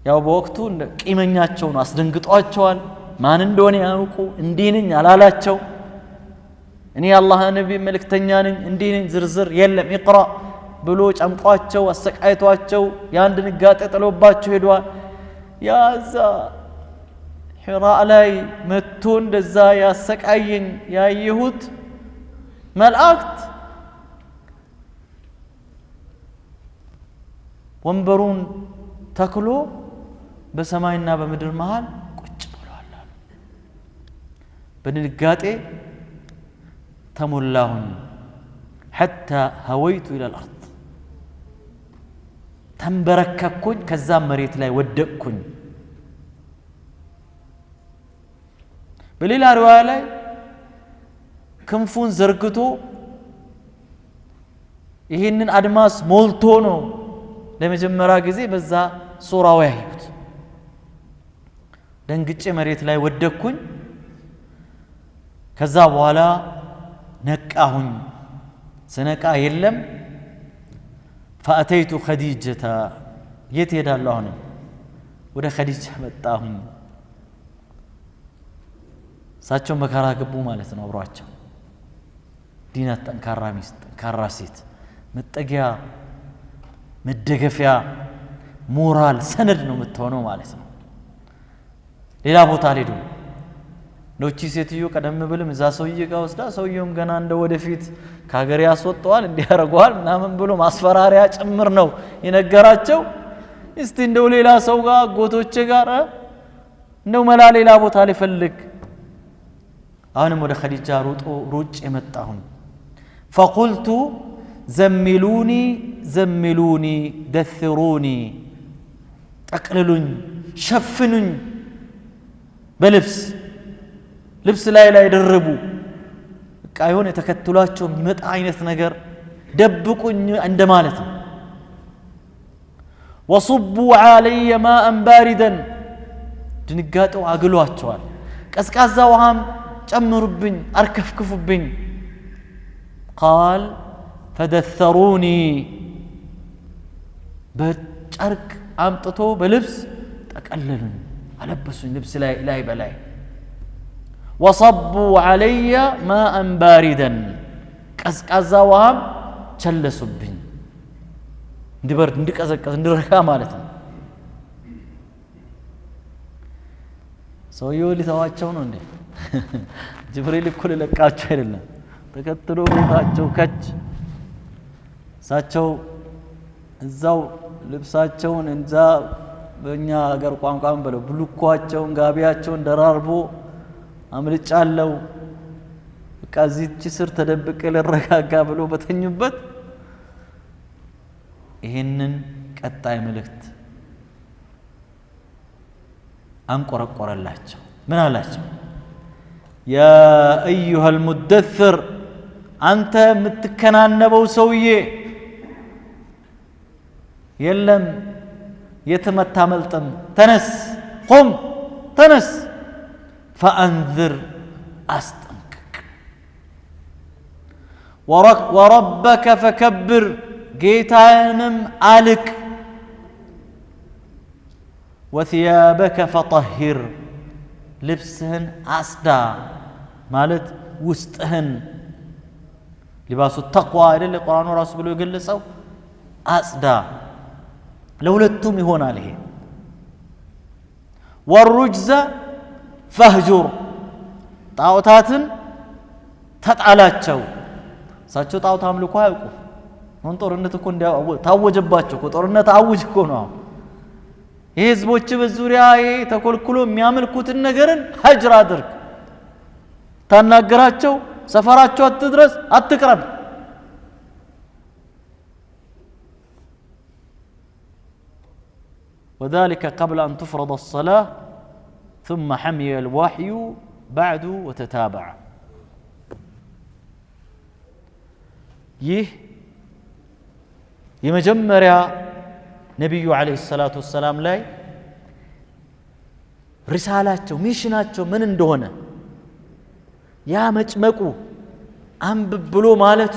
ያው በወቅቱ ቂመኛቸውን አስደንግጧቸዋል ማን እንደሆነ ያውቁ እንዲነኝ አላላቸው እኔ አላህ ነብይ መልእክተኛ ነኝ እንዲነኝ ዝርዝር የለም ይقرأ ብሎ ጨምቋቸው አሰቃይቷቸው ያን ድንጋጤ ጥሎባቸው ሄዷል ያዛ ሒራ ላይ መጥቶ እንደዛ ያሰቃየኝ ያየሁት መልአክት ወንበሩን ተክሎ በሰማይና በምድር መሃል ቁጭ ብሏል በድንጋጤ ተሞላሁኝ حتى هويت إلى الأرض ተንበረከኩኝ ከዛ መሬት ላይ ወደቅኩኝ በሌላ ሪዋያ ላይ ክንፉን ዘርግቶ ይሄንን አድማስ ሞልቶ ነው ለመጀመሪያ ጊዜ በዛ ሱራው ያዩት ደንግጬ መሬት ላይ ወደቅኩኝ ከዛ በኋላ ነቃሁኝ ስነቃ የለም فأتيت خديجة የት ሄዳለሁ አሁን ወደ ኸዲጃ መጣሁኝ ሳቸው መከራ ገቡ ማለት ነው አብሯቸው ዲናት ጠንካራ ሚስት ጠንካራ ሴት መጠጊያ መደገፊያ ሞራል ሰነድ ነው የምትሆነው ማለት ነው ሌላ ቦታ ሄዱ ኖቺ ሴትዮ ቀደም ብለም እዛ ሰውዬ ጋር ወስዳ ሰውየውም ገና እንደ ወደፊት ከሀገር ያስወጣዋል እንዲያረጋዋል ምናምን ብሎ ማስፈራሪያ ጭምር ነው የነገራቸው እስቲ እንደው ሌላ ሰው ጋር ጎቶቼ ጋር እንደው መላ ሌላ ቦታ ሊፈልግ አሁንም ወደ ኸዲጃ ሩጭ የመጣሁን فقلت زملوني زملوني دثروني تقللون شفنون بلبس ልብስ ላይ ደረቡ ቃይሆን የተከተሏቸው የሚመጣ አይነት ነገር ደብቁኝ እንደማለት ነው وصبوا علي ماء باردا ድንጋጤው አግሏቸዋል ቀዝቃዛ ውሃም ጨምሩብኝ አርከፍክፉብኝ قال فدثروني በጨርቅ አምጥቶ በልብስ ተቀለሉኝ አለበሱኝ ልብስ ላይ በላይ وصبوا علي ماء باردا قزقزا وهم چلسوبኝ እንዲበርድ እንዲቀዘቀዝ እንዲረካ ማለት ነው ሰውየው ሊተዋቸው ነው እንዴ ጅብሪል እኮ ለቃቸው አይደለም ተከትሎ ቤታቸው ከች ሳቸው እዛው ልብሳቸውን እንዛ በእኛ ሀገር ቋንቋም በለው ብሉኳቸውን ጋቢያቸውን ደራርቦ አምልጫለው በቃ እዚህች ስር ተደብቀ ለረጋጋ ብሎ በተኙበት ይሄንን ቀጣይ መልእክት አንቆረቆረላቸው ምን አላቸው ያ ايها المدثر አንተ የምትከናነበው ሰውዬ የለም የተመታመልጠም ተነስ قم ተነስ فأنذر أستنكك وربك فكبر جيتانم آلك وثيابك فطهر لبسهن أسدا مالت وستهن لباس التقوى إلى اللي قرآن ورسول بلو يقول لسو أسدا لولدتم هون عليه والرجز فهجر ጣዖታትን ተጣላቸው ሳቸው ጣዖት አምልኮ አይቁ አሁን ጦርነት እኮ ታወጀባቸው እኮ ጦርነት አውጅ እኮ ነው ይሄ ህዝቦች በዙሪያ ተኮልኩሎ የሚያመልኩትን ነገርን ሀጅር አድርግ ታናገራቸው ሰፈራቸው አትድረስ አትቅረብ وذلك قبل أن تفرض الصلاة ثم حمي الوحي بعد وتتابع يمجمريا نبي عليه الصلاة والسلام لاي رسالاتهم ميشناتهم من اندهونه يا مجمكو አንብብሎ ማለቱ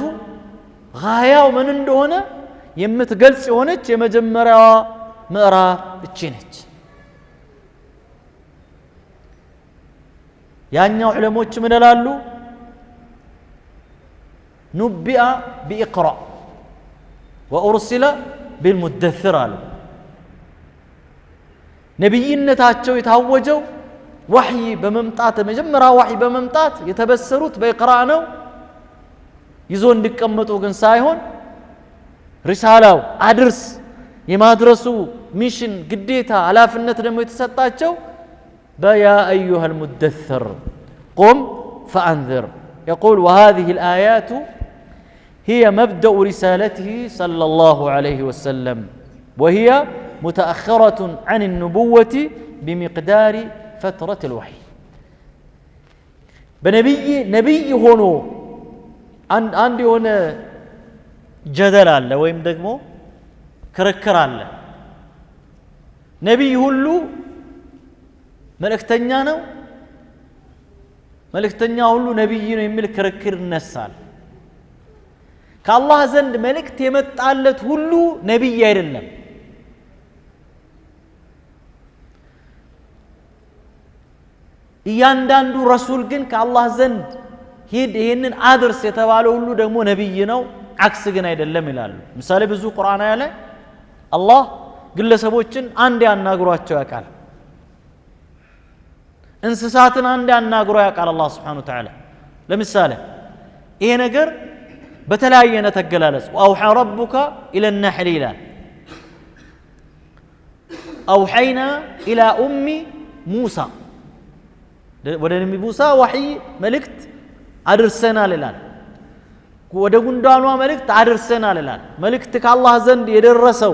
غاياው من እንደሆነ የምትገልጽ የሆነች የመጀመሪያዋ ምዕራፍ እቺ ነች ያኛው ዑለሞች ምን ይላሉ نبئ بإقرأ وأرسل بالمدثر አሉ ነብይነታቸው የታወጀው ወህይ በመምጣት መጀመሪያ ወህይ በመምጣት የተበሰሩት በኢቅራ ነው ይዞ እንዲቀመጡ ግን ሳይሆን ሪሳላው አድርስ የማድረሱ ሚሽን ግዴታ ኃላፊነት ደግሞ የተሰጣቸው بيا أيها المدثر قم فأنذر يقول وهذه الآيات هي مبدأ رسالته صلى الله عليه وسلم وهي متأخرة عن النبوة بمقدار فترة الوحي بنبي هونو عندي هنا جدل الله ويم دقمو كركر الله نبي هلو መልእክተኛ ነው መልእክተኛ ሁሉ ነብይ ነው የሚል ክርክር ነሳል ከአላህ ዘንድ መልእክት የመጣለት ሁሉ ነብይ አይደለም እያንዳንዱ ረሱል ግን ከአላህ ዘንድ ሂድ ይሄንን አድርስ የተባለ ሁሉ ደግሞ ነብይ ነው አክስ ግን አይደለም ይላሉ ምሳሌ ብዙ ቁርአን ላይ አላህ ግለሰቦችን አንድ ያናግሯቸው ያቃል እንስሳትን አንድ ያናግሮ ያውቃል አላህ Subhanahu Wa Ta'ala ለምሳሌ ይሄ ነገር በተለያየ ተገላለጽ ወአውሐ ረቡከ ኢለ النحل ይላል አውሐይና ኢላ ኡሚ ሙሳ ወደ ነብይ ሙሳ ወህይ መልእክት አድርሰናል ይላል ወደ ጉንዳኗ መልእክት አድርሰናል ይላል መልእክት ከአላህ ዘንድ የደረሰው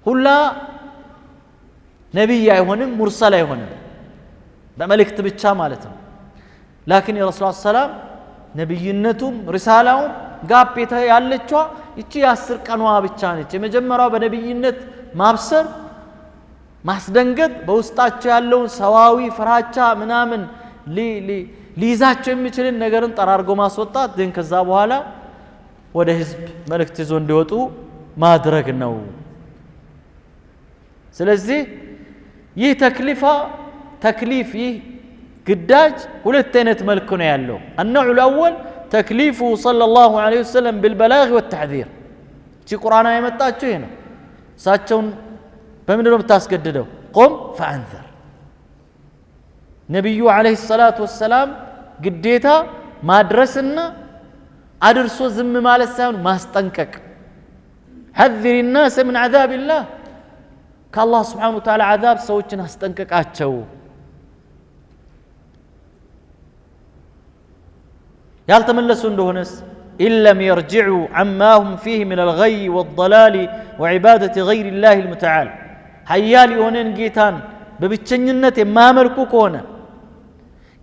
ሁላ ነብይ አይሆንም ሙርሰል አይሆንም በመልእክት ብቻ ማለት ነው ላኪን የረሱል ሰላም ነብይነቱም ሪሳላውም ጋፕ ያለችዋ እቺ 10 ቀኗ ብቻ ነች የመጀመሪያው በነብይነት ማብሰር ማስደንገጥ በውስጣቸው ያለውን ሰዋዊ ፍራቻ ምናምን ሊይዛቸው የሚችልን ነገርን ጠራርጎ ማስወጣት ግን ከዛ በኋላ ወደ ህዝብ መልእክት ይዞ እንዲወጡ ማድረግ ነው ስለዚህ ይህ ተክሊፍ ይህ ግዳጅ ሁለት አይነት መልኩ ነው ያለው النوع الاول تكليفه صلى الله عليه وسلم بالبلاغ والتحذير እቺ ቁርአን ያመጣችው ይሄ ነው እሳቸውን በምንድነው የምታስገድደው قم فانذر ነብዩ አለይሂ ሰላቱ ወሰለም ግዴታ ማድረስና አድርሶ ዝም ማለት ሳይሆን ማስጠንቀቅ حذر الناس من عذاب الله ከአላህ Subhanahu Wa Ta'ala عذاب ሰዎችን አስጠንቀቃቸው ያልተመለሱ እንደሆነስ إلم يرجعوا عما هم فيه من الغي والضلال وعبادة غير الله المتعال حيال يونن ጌታን በብቸኝነት የማያመልኩ ከሆነ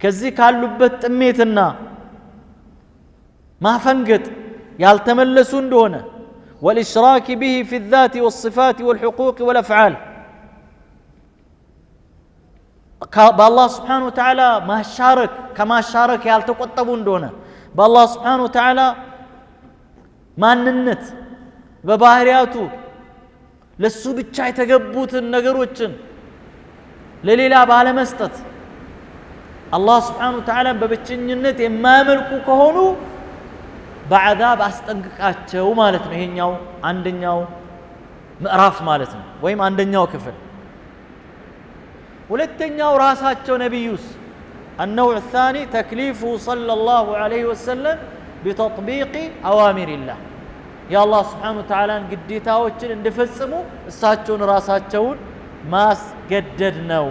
ከዚህ ካሉበት ጥሜትና ማፈንገጥ ያልተመለሱ እንደሆነ والإشراك به في الذات والصفات والحقوق والأفعال بالله سبحانه وتعالى كما شارك ያልተቆጠቡ እንደሆነ بالله سبحانه وتعالى ማንነት በባህሪያቱ ለሱ ብቻ የተገቡትን ነገሮችን ለሌላ ባለመስጠት الله سبحانه وتعالى በብቸኝነት የማያመልኩ ከሆኑ በአዛብ አስጠንቅቃቸው ማለት ነው ይሄኛው አንደኛው ምዕራፍ ማለት ነው ወይም አንደኛው ክፍል ሁለተኛው ራሳቸው ነብዩስ النوع الثاني تكليفه صلى الله عليه وسلم بتطبيق أوامر الله يا الله سبحانه وتعالى قديتاዎችን እንዲፈጽሙ እሳቸውን ራሳቸውን ማስገደድነው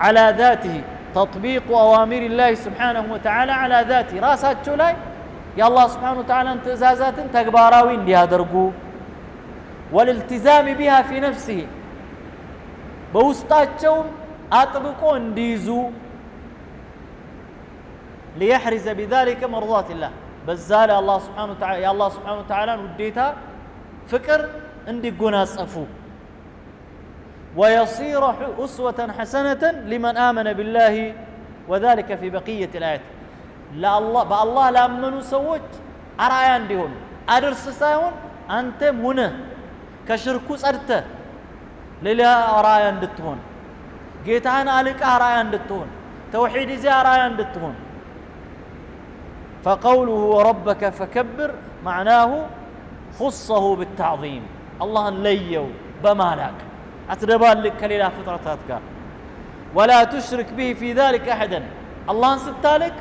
على ذاته تطبيق أوامر الله سبحانه وتعالى على ذاته راساتشو لاي يا الله سبحانه وتعالى انتزازات تكباراوي እንዲያደርጉ والالتزام بها في نفسه በውስጣቸው አጥብቆ እንዲይዙ ليحرز بذلك مرضات الله በዛለ الله سبحانه وتعالى يا الله سبحانه وتعالى ውዴታ ፍቅር እንዲጎናጸፉ ويصير أسوة حسنة لمن آمن بالله وذلك في بقية الآيات لا الله بالله لا منو سوج أرعيان ديون أدرس سايون أنت هنا كشركو سرت للا أرعيان دتهون جيتان عليك أرعيان دتهون توحيد زي أرعيان دتهون فقوله وربك فكبر معناه خصه بالتعظيم الله ليو بمالك أتدبالك كليلا فطرتاتك ولا تشرك به في ذلك أحدا الله ستالك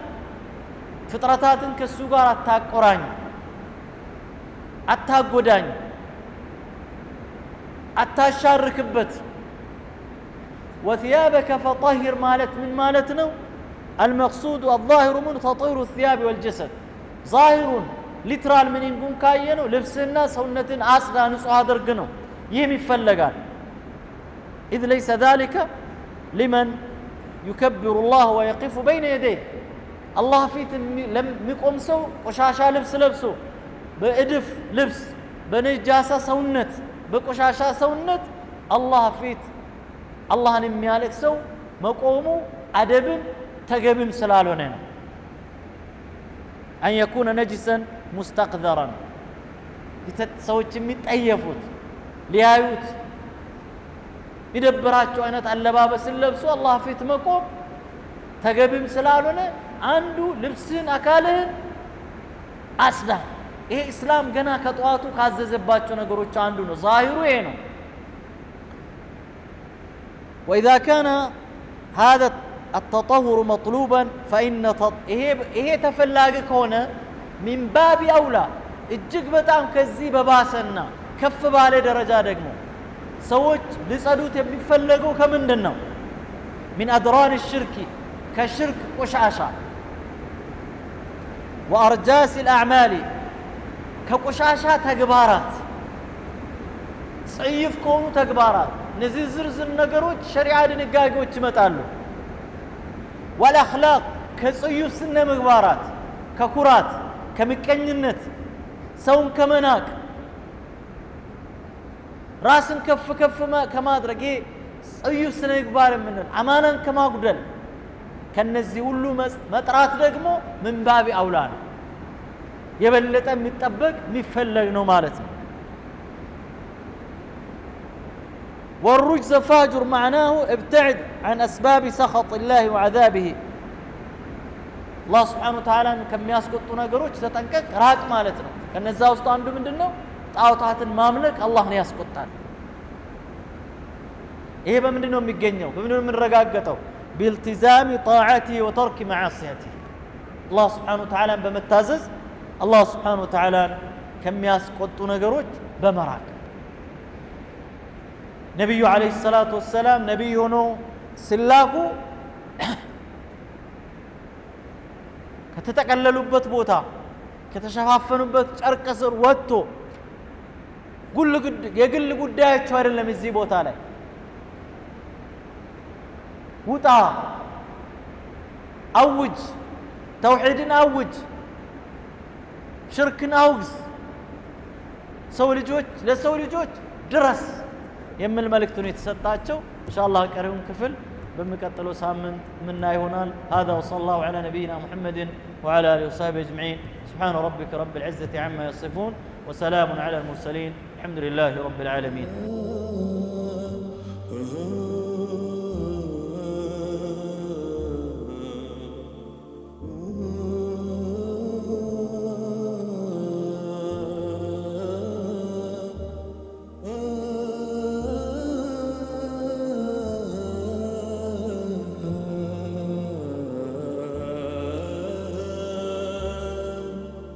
فطرتاتك السوغار التاقران التاقودان التاشارك بت وثيابك فطهر مالت من مالتنا المقصود الظاهر من تطهير الثياب والجسد ظاهر لترال من ينقون كاينو لبس الناس سنة عصدا نصها درقنو يهم يفلقان إذ ليس ذلك لمن يكبر الله ويقف بين يديه الله فيت لم يقوم سو قشاشا لبسو بإدف لبس بنجاسة سونت بقشاشا سونت الله فيت الله نميالك سو مقومو أدب تقبم سلالونين أن يكون نجسا مستقذرا يتسويت متأيفوت ليايوت يدبراچو አይነት አለባበስ ለብሶ አላህ ፊት መቆም ተገቢም ስላልሆነ አንዱ ልብስን አካልህን አስዳ ይሄ እስላም ገና ከጧቱ ካዘዘባቸው ነገሮች አንዱ ነው ዛሂሩ ይሄ ነው وإذا كان هذا التطهر مطلوبا فإن إيه تفلاقك هنا من باب أولى እጅግ በጣም ከዚህ በባሰና ከፍ ባለ ደረጃ ደግሞ ሰዎች ሊጸዱት የሚፈልገው ከምንድን ነው? من أدران الشرك كشرك قشاشا وأرجاس الأعمال كقشاشا تكبارات صعيف كونو تكبارات نزي زرزر نقروت شريعة دنقاقوت متعلو والأخلاق كصعيف سنة مكبارات ككرات كمكنينت سون كمناك راسن كف كف ما كما أدرك صعيف سنة مكبار منن أمانا كما قدل كنزي ولو مطرات دغمو من باب أولان يبلط ميطبق ميفلغ نو معناته والرجز فاجر معناه ابتعد عن أسباب سخط الله وعذابه الله سبحانه وتعالى كم يسقطوا نغروች ተጠንቀቅ ራቅ ማለት ነው ከነዛ ውስጥ አንዱ ምንድነው ጣዖታትን ማምለክ አላህን ያስቆጣል ይሄ በምንድነው የሚገኘው በምንድነው የምንረጋገጠው بالتزام طاعته وترك معصيته الله سبحانه وتعالى بمتازز الله سبحانه وتعالى كم يسقطوا نغروች በመራቅ ነብዩ አለይሂ ሰላቱ ወሰለም ነብዩ ሆነው ሲላኩ ከተጠቀለሉበት ቦታ ከተሸፋፈኑበት ጨርቅ ስር ወጥቶ የግል ጉዳያቸው አይደለም እዚህ ቦታ ላይ ውጣ አውጅ ተውሂድን አውጅ ሽርክን አውግዝ ሰው ልጆች ለሰው ልጆች ድረስ የሚል መልእክት ነው የተሰጣቸው ኢንሻአላህ ቀሪውን ክፍል በሚቀጥለው ሳምንት ምና ይሆናል هذا وصلى الله على نبينا محمد وعلى اله وصحبه اجمعين سبحان ربك رب العزة عما يصفون وسلام على المرسلين الحمد لله رب العالمين